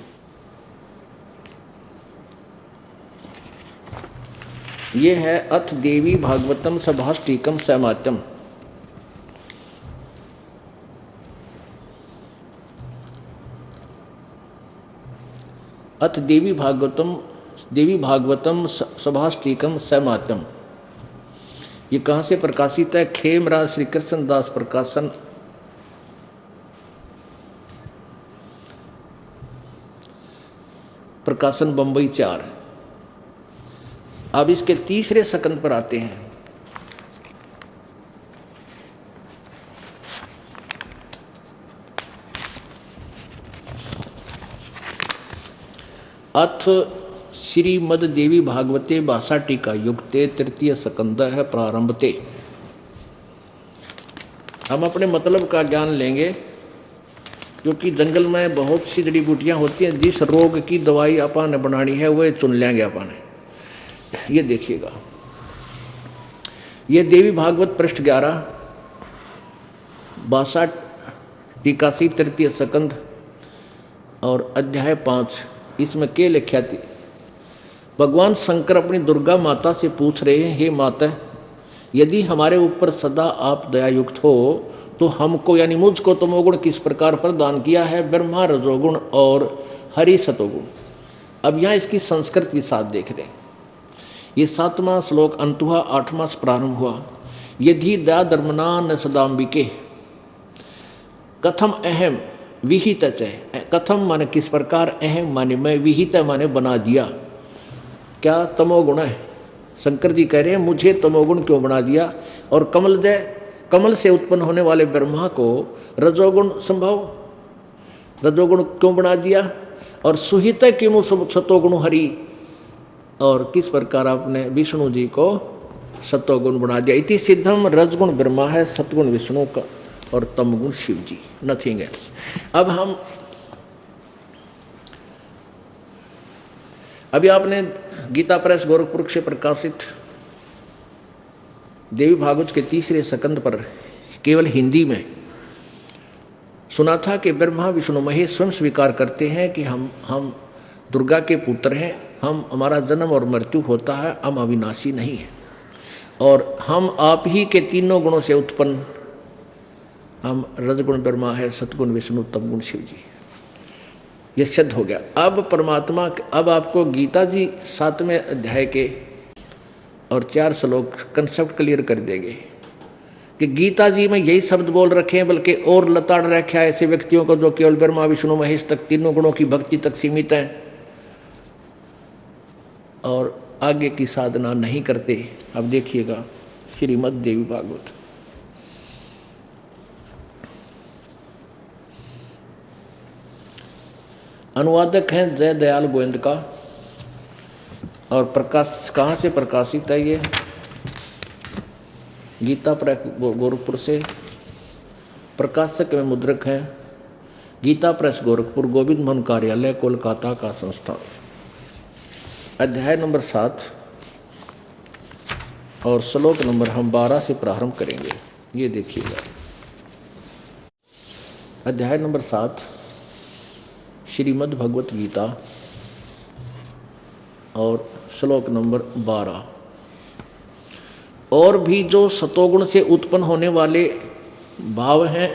ये है अथ देवी भागवतम सभाष्टिकम सैमात्यम। अथ देवी भागवतम सभाष्टिकम सैमात्यम। ये कहाँ से प्रकाशित है? खेमराज श्री कृष्ण दास प्रकाशन, प्रकाशन बंबई 4। अब इसके तीसरे सकंद पर आते हैं। अथ श्रीमद देवी भागवते भाषा टीका युक्ते तृतीय सकंद है प्रारंभते। हम अपने मतलब का ज्ञान लेंगे, क्योंकि जंगल में बहुत सी जड़ी बूटियाँ होती हैं, जिस रोग की दवाई अपन ने बनानी है वह चुन लेंगे अपन ने। ये देखिएगा, ये देवी भागवत पृष्ठ 11 भाषा टीकासी तृतीय सकंद और अध्याय 5। इसमें क्या लिखा थी? भगवान शंकर अपनी दुर्गा माता से पूछ रहे हैं, हे माता, यदि हमारे ऊपर सदा आप दयायुक्त हो तो हमको यानी मुझको तमोगुण किस प्रकार प्रदान किया है? ब्रह्मा रजोगुण और हरि सतोगुण। अब यहाँ इसकी संस्कृत भी साथ देख रहे। ये 7वां श्लोक अंत हुआ, 8वां प्रारंभ हुआ। यदि दया धर्मना न सदाम्बिके कथम अहम विहित च। कथम माने किस प्रकार, अहम माने मैं, विहित माने बना दिया। क्या तमोगुण है? शंकर जी कह रहे हैं मुझे तमोगुण क्यों बना दिया? और कमल से उत्पन्न होने वाले ब्रह्मा को रजोगुण संभव, रजोगुण क्यों बना दिया? और सुहित किमु सतोगुण हरि, और किस प्रकार आपने विष्णु जी को सतोगुण बना दिया। इति सिद्धम रजगुण ब्रह्मा है, सतगुण विष्णु का और तमगुण शिव जी, नथिंग एल्स। अब हम अभी आपने गीता प्रेस गोरखपुर से प्रकाशित देवी भागवत के तीसरे सकंद पर केवल हिंदी में सुना था कि ब्रह्मा विष्णु महेश स्वयं स्वीकार करते हैं कि हम दुर्गा के पुत्र हैं, हमारा जन्म और मृत्यु होता है, हम अविनाशी नहीं हैं, और हम आप ही के तीनों गुणों से उत्पन्न, हम रजगुण ब्रह्मा है, सतगुण विष्णु, तमगुण शिव जी। ये सिद्ध हो गया। अब परमात्मा, अब आपको गीता जी 7वें अध्याय के और 4 श्लोक कंसेप्ट क्लियर कर देंगे कि गीता जी में यही शब्द बोल रखे हैं, बल्कि और लताड़ रखा है ऐसे व्यक्तियों को जो केवल ब्रह्मा विष्णु महेश तक तीनों गुणों की भक्ति तक सीमित हैं और आगे की साधना नहीं करते। अब देखिएगा श्रीमद देवी भागवत, अनुवादक हैं जय दयाल गोविंद का, और प्रकाश कहाँ से प्रकाशित है? ये गीता प्रेस गोरखपुर से। प्रकाशक में मुद्रक हैं गीता प्रेस गोरखपुर, गोविंद मोहन कार्यालय, कोलकाता का संस्थान। अध्याय नंबर 7 और श्लोक नंबर हम 12 से प्रारंभ करेंगे। ये देखिएगा, अध्याय नंबर 7 श्रीमद् भगवत गीता और श्लोक नंबर 12। और भी जो सतोगुण से उत्पन्न होने वाले भाव हैं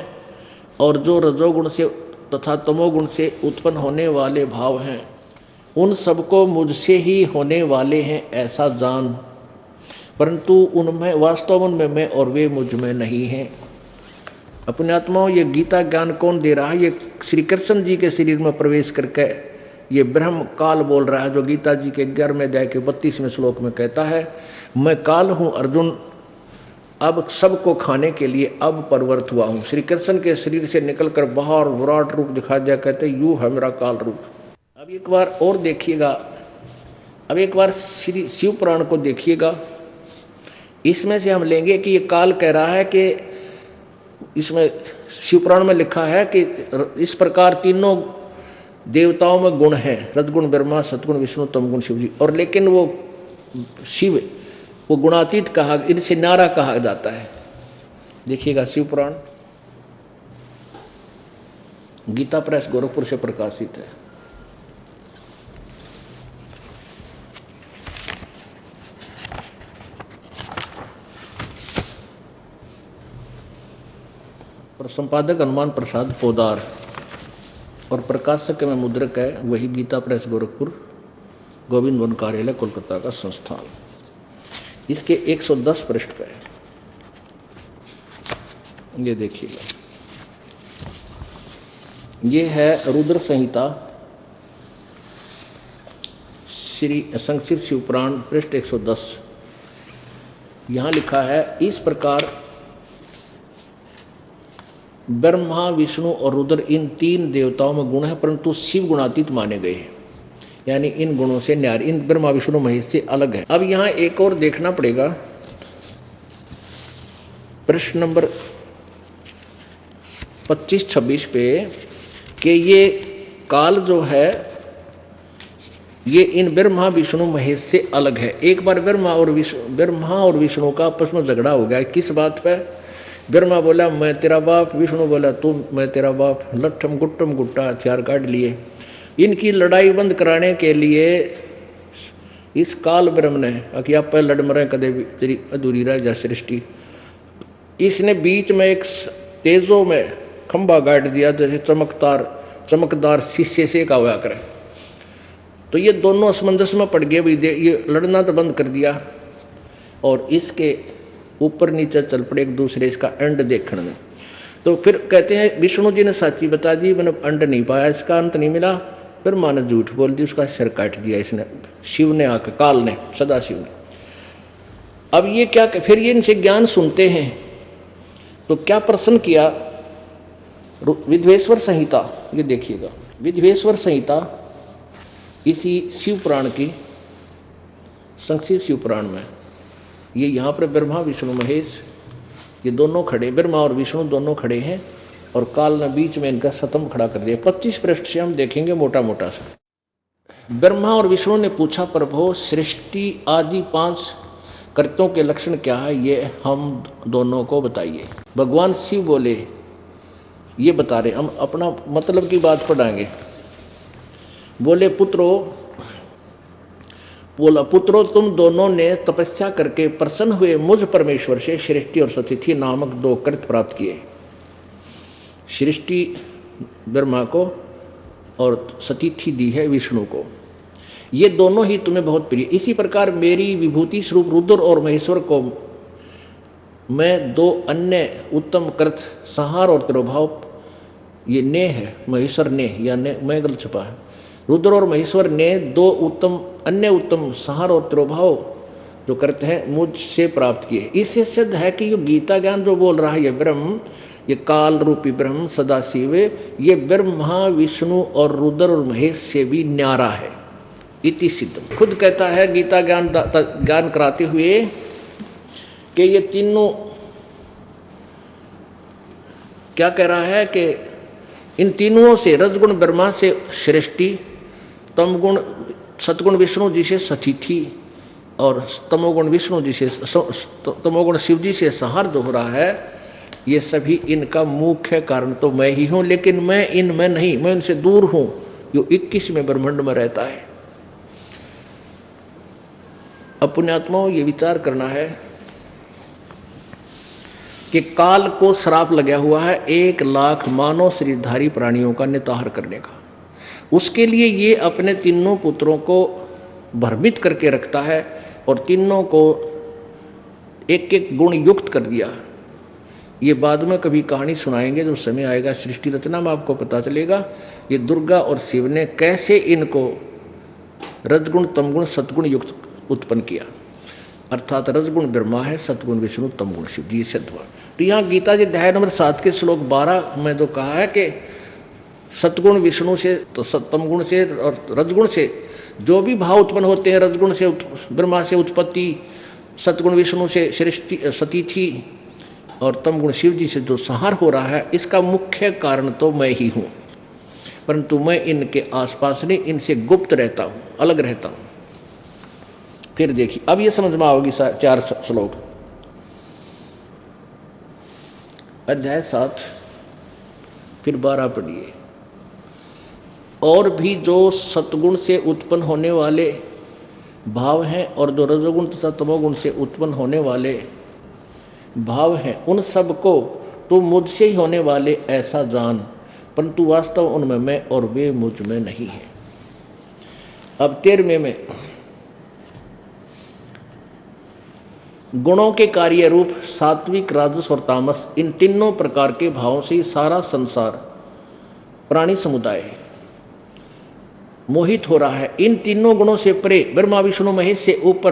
और जो रजोगुण से तथा तमोगुण से उत्पन्न होने वाले भाव हैं, उन सबको मुझसे ही होने वाले हैं ऐसा जान, परंतु उनमें वास्तव उनमें मैं और वे मुझ में नहीं हैं। अपने आत्माओं, ये गीता ज्ञान कौन दे रहा है? ये श्री कृष्ण जी के शरीर में प्रवेश करके ये ब्रह्म काल बोल रहा है, जो गीता जी के 11वें अध्याय के 32वें श्लोक में कहता है, मैं काल हूँ अर्जुन, अब सबको खाने के लिए अब परवर्त हुआ हूँ। श्री कृष्ण के शरीर से निकलकर बाहर विराट रूप दिखा दिया, कहते यू है मेरा काल रूप। अब एक बार और देखिएगा, अब एक बार श्री शिव पुराण को देखिएगा। इसमें से हम लेंगे कि ये काल कह रहा है कि इसमें शिवपुराण में लिखा है कि इस प्रकार तीनों देवताओं में गुण हैं, रजगुण ब्रह्मा, सतगुण विष्णु, तमगुण शिव जी। और लेकिन वो शिव वो गुणातीत कहा, इनसे न्यारा कहा जाता है। देखिएगा शिव पुराण, गीता प्रेस गोरखपुर से प्रकाशित है। और संपादक हनुमान प्रसाद पोदार और प्रकाशक में मुद्रक है वही गीता प्रेस गोरखपुर, गोविंद वन कार्यालय कोलकाता का संस्थान। इसके 110 पृष्ठ पे ये देखिएगा, ये है रुद्र संहिता श्री संक्षिप्त शिवपुराण पृष्ठ 110। यहाँ लिखा है, इस प्रकार ब्रह्मा विष्णु और रुद्र इन तीन देवताओं में गुण है, परंतु शिव गुणातीत माने गए हैं, यानी इन गुणों से न्यारे, इन ब्रह्मा विष्णु महेश से अलग है। अब यहाँ एक और देखना पड़ेगा, प्रश्न नंबर 25-26 पे, कि ये काल जो है ये इन ब्रह्मा विष्णु महेश से अलग है। एक बार ब्रह्मा और विष्णु का आपस में झगड़ा हो गया। किस बात पे? ब्रह्मा बोला मैं तेरा बाप, विष्णु बोला तुम मैं तेरा बाप। लट्ठम गुट्टा हथियार काट लिए। इनकी लड़ाई बंद कराने के लिए इस काल ब्रह्म ने कि आप पे लड़ मरे कदे तेरी अधूरी रह जा सृष्टि, इसने बीच में एक तेजों में खंभा गाड़ दिया, जैसे चमकदार शीशे से का हुआ करे। तो ये दोनों असमंजस में पड़ गए, ये लड़ना तो बंद कर दिया और इसके ऊपर नीचे चल पड़े एक दूसरे इसका अंड देखने में। तो फिर कहते हैं विष्णु जी ने साची बता दी, मैंने अंड नहीं पाया, इसका अंत नहीं मिला। फिर माँ ने झूठ बोल दी, उसका सिर काट दिया इसने, शिव ने आकर, काल ने, सदा शिव ने। अब ये क्या, फिर ये इनसे ज्ञान सुनते हैं तो क्या प्रश्न किया, विधवेश्वर संहिता, ये देखिएगा विधवेश्वर संहिता इसी शिव पुराण की संक्षिप्त शिव पुराण में, ये यहाँ पर ब्रह्मा विष्णु महेश ये दोनों खड़े, ब्रह्मा और विष्णु दोनों खड़े हैं और काल ने बीच में इनका सतम खड़ा कर दिया। 25 पृष्ठ से हम देखेंगे मोटा मोटा सा। ब्रह्मा और विष्णु ने पूछा, प्रभु सृष्टि आदि 5 कृत्यों के लक्षण क्या है, ये हम दोनों को बताइए। भगवान शिव बोले, ये बता रहे, हम अपना मतलब की बात पढ़ाएंगे। बोले पुत्रो तुम दोनों ने तपस्या करके प्रसन्न हुए मुझ परमेश्वर से सृष्टि और सतिथि नामक 2 कृत्य प्राप्त किए। सृष्टि ब्रह्मा को और सतिथि दी है विष्णु को, ये दोनों ही तुम्हें बहुत प्रिय। इसी प्रकार मेरी विभूति स्वरूप रुद्र और महेश्वर को मैं 2 अन्य उत्तम कृत संहार और तिरोभाव, ये ने है महेश्वर ने, या ने मैं गलत छपा है, रुद्र और महेश्वर ने 2 अन्य उत्तम संहार और तिरोभाव जो करते हैं मुझसे प्राप्त किए। इससे सिद्ध है कि ये गीता ज्ञान जो बोल रहा है ये ब्रह्म, ये काल रूपी ब्रह्म सदाशिव, ये ब्रह्मा विष्णु और रुद्र और महेश से भी न्यारा है। इति सिद्ध खुद कहता है गीता ज्ञान कराते हुए कि ये तीनों क्या कह रहा है कि इन तीनों से, रजगुण ब्रह्मा से सृष्टि, तमगुण सतगुण विष्णु जी से सतिथि और तमोगुण विष्णु जी से, तमोगुण शिव जी से संहार जो हो रहा है, ये सभी इनका मुख्य कारण तो मैं ही हूँ, लेकिन मैं इनमें नहीं, मैं इनसे दूर हूँ, जो 21वें ब्रह्मांड में रहता है। अपने आत्माओं ये विचार करना है कि काल को श्राप लगा हुआ है 1 लाख मानव शरीरधारी प्राणियों का निताहार करने का। उसके लिए ये अपने तीनों पुत्रों को भ्रमित करके रखता है और तीनों को एक एक गुण युक्त कर दिया। ये बाद में कभी कहानी सुनाएंगे, जब समय आएगा सृष्टि रचना में आपको पता चलेगा ये दुर्गा और शिव ने कैसे इनको रजगुण तमगुण सतगुण युक्त उत्पन्न किया। अर्थात रजगुण ब्रह्मा है, सतगुण विष्णु, तमगुण शिव जी, सिद्ध हुआ। तो यहाँ गीता जी अध्याय नंबर 7 के श्लोक 12 में जो कहा है कि सतगुण विष्णु से, तो तमगुण से और रजगुण से जो भी भाव उत्पन्न होते हैं, रजगुण से ब्रह्मा से उत्पत्ति, सतगुण विष्णु से सृष्टि सतिथि और तमगुण शिव जी से जो संहार हो रहा है, इसका मुख्य कारण तो मैं ही हूँ, परंतु मैं इनके आसपास नहीं, इनसे गुप्त रहता हूँ, अलग रहता हूँ। फिर देखिए, अब ये समझ में आओगी 4 श्लोक। अध्याय 7 फिर 12 पढ़िए। और भी जो सतगुण से उत्पन्न होने वाले भाव हैं और जो रजोगुण तथा तमोगुण से उत्पन्न होने वाले भाव हैं, उन सब को तो मुझसे ही होने वाले ऐसा जान, परंतु वास्तव उनमें मैं और वे मुझ में नहीं है। अब 13वें में गुणों के कार्य रूप सात्विक, राजस और तामस, इन तीनों प्रकार के भावों से सारा संसार प्राणी समुदाय मोहित हो रहा है। इन तीनों गुणों से परे, ब्रह्मा विष्णु महेश से ऊपर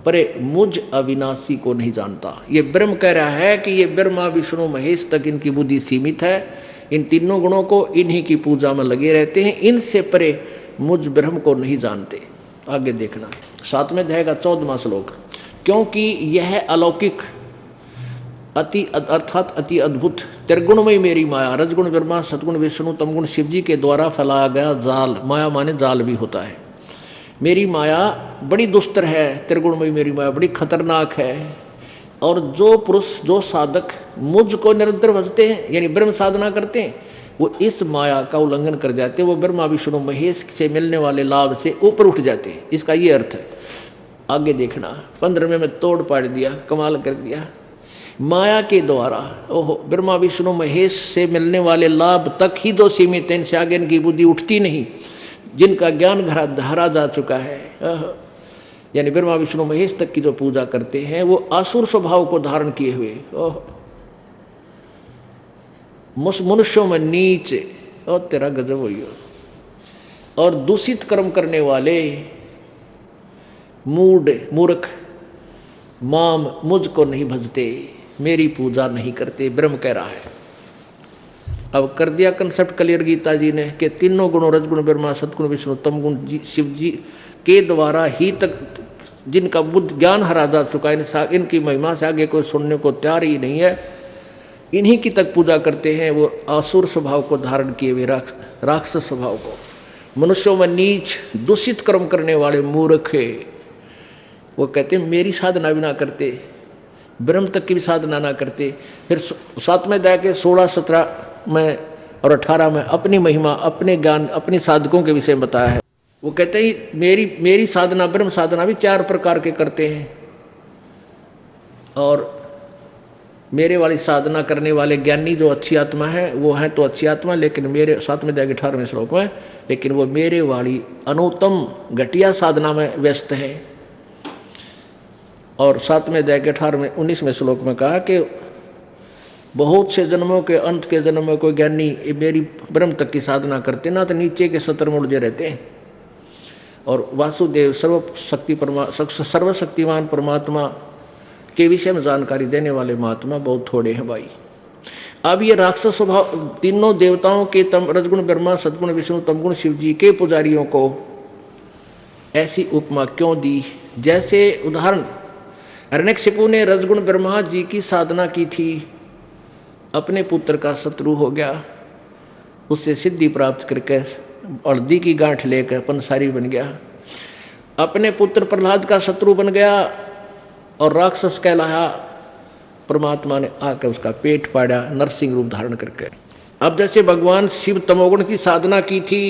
परे मुझ अविनाशी को नहीं जानता। ये ब्रह्म कह रहा है कि ये ब्रह्मा विष्णु महेश तक इनकी बुद्धि सीमित है, इन तीनों गुणों को इन्हीं की पूजा में लगे रहते हैं, इनसे परे मुझ ब्रह्म को नहीं जानते। आगे देखना 7वें अध्याय का 14वां श्लोक। क्योंकि यह अलौकिक अति अर्थात अति अद्भुत त्रिगुणमयी मेरी माया, रजगुण ब्रह्मा, सतगुण विष्णु, तमगुण शिव जी के द्वारा फैलाया गया जाल, माया माने जाल भी होता है, मेरी माया बड़ी दुस्तर है। त्रिगुणमयी मेरी माया बड़ी खतरनाक है। और जो पुरुष, जो साधक मुझको निरंतर भजते हैं, यानी ब्रह्म साधना करते हैं, वो इस माया का उल्लंघन कर जाते हैं, वो ब्रह्मा विष्णु महेश से मिलने वाले लाभ से ऊपर उठ जाते हैं। इसका ये अर्थ है। आगे देखना 15वें में तोड़ पाड़ दिया, कमाल कर दिया। माया के द्वारा ओहो ब्रह्मा विष्णु महेश से मिलने वाले लाभ तक ही जो सीमित है, इनसे आगे इनकी बुद्धि उठती नहीं। जिनका ज्ञान धरा जा चुका है, यानी ब्रह्मा विष्णु महेश तक की जो पूजा करते हैं, वो आसुर स्वभाव को धारण किए हुए, मनुष्यों में नीच और तेरा गजब हुई, और दूषित कर्म करने वाले मूर्ख माम मुझको नहीं भजते, मेरी पूजा नहीं करते, ब्रह्म कह रहा है। अब कर दिया कंसेप्ट क्लियर गीता जी ने कि तीनों गुणों रजगुण ब्रह्मा, सतगुण विष्णु, तमगुण शिव जी के द्वारा ही तक जिनका बुद्ध ज्ञान हरा जा चुका है, इनकी महिमा से आगे कोई सुनने को तैयार ही नहीं है, इन्हीं की तक पूजा करते हैं। वो आसुर स्वभाव को धारण किए हुए राक्षस स्वभाव को, मनुष्यों में नीच दूषित कर्म करने वाले मूर्ख, वो कहते हैं मेरी साधना भी ना करते, ब्रह्म तक की भी साधना ना करते। फिर 7वें अध्याय के 16, 17 में और 18 में अपनी महिमा, अपने ज्ञान, अपने साधकों के विषय में बताया है। वो कहते हैं मेरी साधना, ब्रह्म साधना भी 4 प्रकार के करते हैं, और मेरे वाली साधना करने वाले ज्ञानी जो अच्छी आत्मा है वो है तो अच्छी आत्मा, लेकिन मेरे 7वें अध्याय के 18वें श्लोक में, लेकिन वो मेरे वाली अनुत्तम घटिया साधना में व्यस्त है। और 7वें अध्याय के 18वें 19वें श्लोक में कहा कि बहुत से जन्मों के अंत के जन्म में कोई ज्ञानी मेरी ब्रह्म तक की साधना करते ना तो नीचे के सतर में उलझे रहते हैं, और वासुदेव सर्वशक्तिमान परमात्मा के विषय में जानकारी देने वाले महात्मा बहुत थोड़े हैं भाई। अब ये राक्षस स्वभाव तीनों देवताओं के रजगुण ब्रह्मा, सद्गुण विष्णु, तमगुण शिव जी के पुजारियों को ऐसी उपमा क्यों दी? जैसे उदाहरण, हिरण्यकशिपु ने रजगुण ब्रह्मा जी की साधना की थी, अपने पुत्र का शत्रु हो गया, उससे सिद्धि प्राप्त करके हल्दी की गांठ लेकर पंसारी बन गया। अपने पुत्र प्रहलाद का शत्रु बन गया और राक्षस कहलाया, परमात्मा ने आकर उसका पेट फाड़ा नरसिंह रूप धारण करके। अब जैसे भगवान शिव तमोगुण की साधना की थी,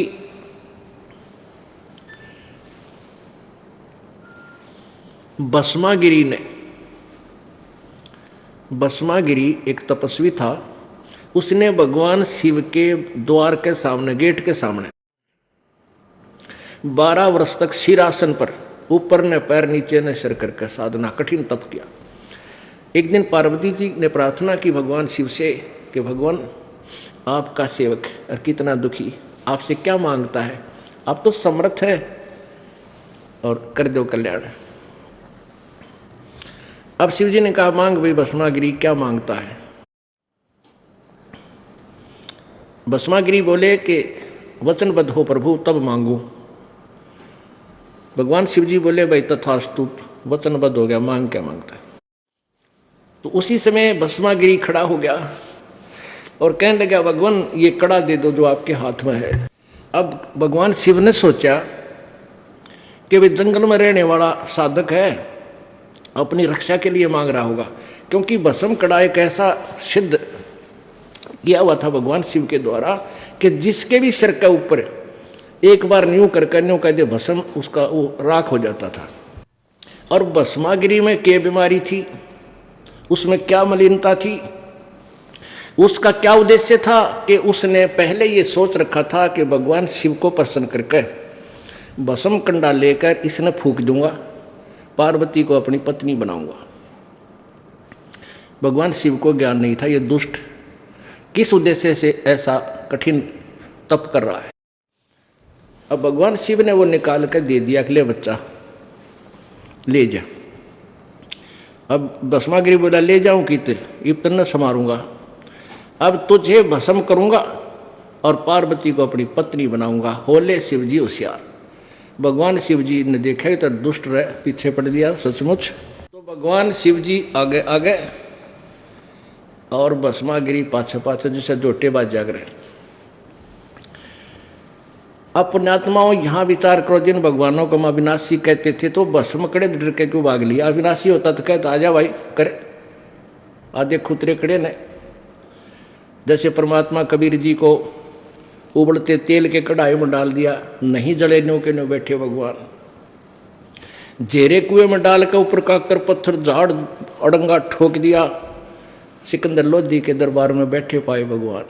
भस्मागिरी ने, भस्मागिरी एक तपस्वी था, उसने भगवान शिव के द्वार के सामने, गेट के सामने 12 वर्ष तक सिरासन पर ऊपर ने पैर नीचे ने सिर करके साधना कठिन तप किया। एक दिन पार्वती जी ने प्रार्थना की भगवान शिव से कि भगवान आपका सेवक और कितना दुखी, आपसे क्या मांगता है, आप तो समर्थ हैं और कर दो कल्याण। अब शिव जी ने कहा मांग भाई भस्मागिरी, क्या मांगता है? भस्मागिरी बोले कि वचनबद्ध हो प्रभु तब मांगू। भगवान शिव जी बोले भाई तथास्तु, वचनबद्ध हो गया, मांग क्या मांगता है? तो उसी समय भस्मागिरी खड़ा हो गया और कहने लगा भगवान ये कड़ा दे दो जो आपके हाथ में है। अब भगवान शिव ने सोचा कि वे जंगल में रहने वाला साधक है, अपनी रक्षा के लिए मांग रहा होगा, क्योंकि भस्म कड़ा एक ऐसा सिद्ध किया हुआ था भगवान शिव के द्वारा कि जिसके भी सिर के ऊपर एक बार न्यू कह दे भस्म, उसका वो राख हो जाता था। और भस्मागिरी में क्या बीमारी थी, उसमें क्या मलिनता थी, उसका क्या उद्देश्य था कि उसने पहले ये सोच रखा था कि भगवान शिव को प्रसन्न करके भस्म कंडा लेकर इसने फूंक दूंगा, पार्वती को अपनी पत्नी बनाऊंगा। भगवान शिव को ज्ञान नहीं था ये दुष्ट किस उद्देश्य से ऐसा कठिन तप कर रहा है। अब भगवान शिव ने वो निकाल कर दे दिया कि ले बच्चा ले जा। अब भस्मागिरी बोला ले जाऊं कि इतना संवारूंगा, अब तुझे भस्म करूंगा और पार्वती को अपनी पत्नी बनाऊंगा। होले शिव जी होशियार। भगवान शिव जी ने देखा तो दुष्ट रह पीछे पड़ दिया सचमुच। तो भगवान शिव जी आगे आगे और भस्मागिरी पाछे पाछे जैसे जोटेबाज जाग रहे। अपनात्माओं यहाँ विचार करो, जिन भगवानों को हम अविनाशी कहते थे तो भस्म कड़े डर के क्यों भाग लिया? अविनाशी होता तो कहता आजा भाई करे, आधे खुतरे खड़े ने। जैसे परमात्मा कबीर जी को उबलते तेल के कढ़ाई में डाल दिया, नहीं जले न्यू के न्यू बैठे भगवान। जेरे कुएं में डाल के ऊपर काकर पत्थर झाड़ अड़ंगा ठोक दिया, सिकंदर लोधी के दरबार में बैठे पाए भगवान।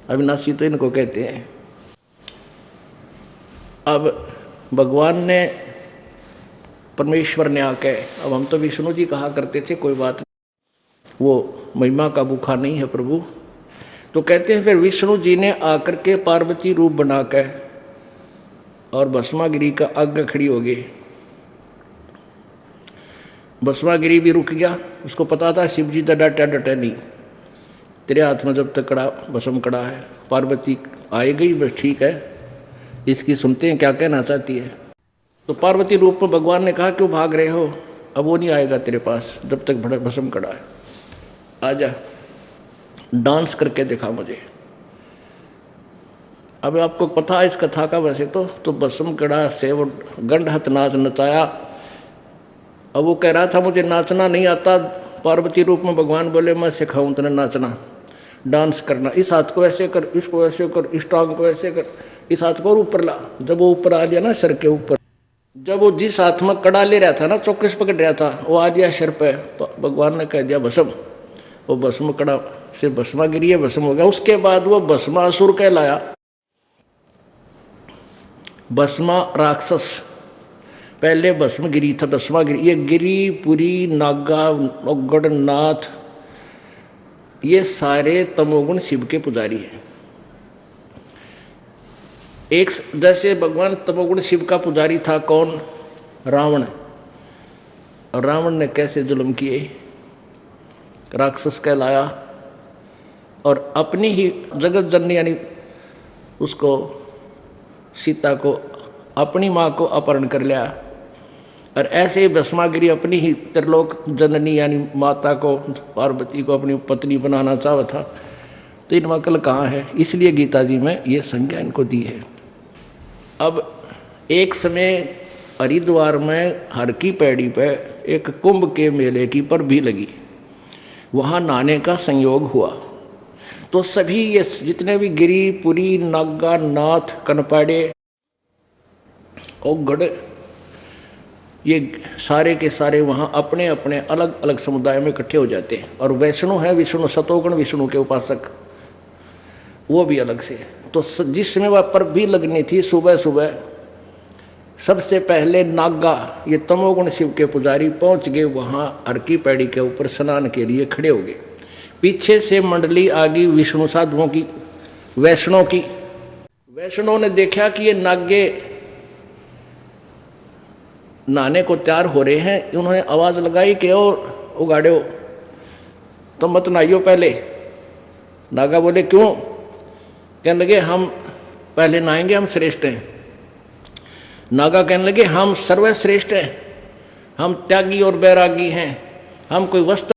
अविनाशी तो इनको कहते हैं। अब भगवान ने परमेश्वर ने आके, अब हम तो विष्णु जी कहा करते थे, कोई बात नहीं, वो महिमा का भूखा नहीं है प्रभु। तो कहते हैं फिर विष्णु जी ने आकर के पार्वती रूप बना के और भस्मागिरी का आगे खड़ी हो गई। भस्मागिरी भी रुक गया, उसको पता था शिव जी तो डटे नहीं, तेरे हाथ में जब तक कड़ा भस्म कड़ा है। पार्वती आए गई, बस ठीक है, इसकी सुनते हैं क्या कहना चाहती है। तो पार्वती रूप में भगवान ने कहा क्यों भाग रहे हो, अब वो नहीं आएगा तेरे पास जब तक भस्म कड़ा है, आजा डांस करके दिखा मुझे। अब आपको पता है इस कथा का वैसे तो भस्म कड़ा से वो गंड हथ नाच नचाया। अब वो कह रहा था मुझे नाचना नहीं आता, पार्वती रूप में भगवान बोले मैं सिखाऊं तेने नाचना, डांस करना, इस हाथ को ऐसे कर, इसको ऐसे कर, इस टांग को ऐसे कर, इस हाथ को ऊपर ला। जब वो ऊपर आ गया ना सर के ऊपर, जब वो जिस हाथ में कड़ा ले रहा था ना, चौकस पकड़ रहा था, वो आ गया सिर पे, भगवान ने कह दिया भस्म। वो भस्म कड़ा से भस्मागिरी भस्म हो गया। उसके बाद वो भस्मासुर कहलाया, भस्मा राक्षस। पहले भस्मगिरी था, भस्मागिरी। ये गिरी, पुरी, नागा, नौगढ़, नाथ, ये सारे तमोगुण शिव के पुजारी हैं। एक जैसे भगवान तमोगुण शिव का पुजारी था कौन? रावण। और रावण ने कैसे जुल्म किए, राक्षस कहलाया और अपनी ही जगत जननी यानी उसको सीता को, अपनी माँ को अपहरण कर लिया। और ऐसे ही भस्मागिरी अपनी ही त्रिलोक जननी यानी माता को, पार्वती को अपनी पत्नी बनाना चाहा था। तो इन अकल कहाँ है, इसलिए गीता जी में ये संज्ञा इनको दी है। अब एक समय हरिद्वार में हर की पैड़ी पे एक कुंभ के मेले की पर भी लगी, वहाँ नहाने का संयोग हुआ। तो सभी ये जितने भी गिरी, पुरी, नागा, नाथ, कनपाड़े और गढ़, ये सारे के सारे वहाँ अपने अपने अलग अलग समुदाय में इकट्ठे हो जाते हैं। और वैष्णु है, विष्णु शतोगुण विष्णु के उपासक, वो भी अलग से। तो जिसमें वह पर भी लगनी थी, सुबह सुबह सबसे पहले नागा, ये तमोगुण शिव के पुजारी पहुँच गए वहाँ अर्की पैड़ी के ऊपर स्नान के लिए खड़े हो गए। पीछे से मंडली आ गई विष्णु साधुओं की, वैष्णव की। वैष्णव ने देखा कि ये नागे नहाने को तैयार हो रहे हैं। उन्होंने आवाज़ लगाई कि और उगाड़ो तो मत नहाइयो पहले। नागा बोले क्यों? कहने लगे हम पहले नहाएंगे, हम श्रेष्ठ हैं। नागा कहने लगे हम सर्वश्रेष्ठ हैं, हम त्यागी और बैरागी हैं, हम कोई वस्त्र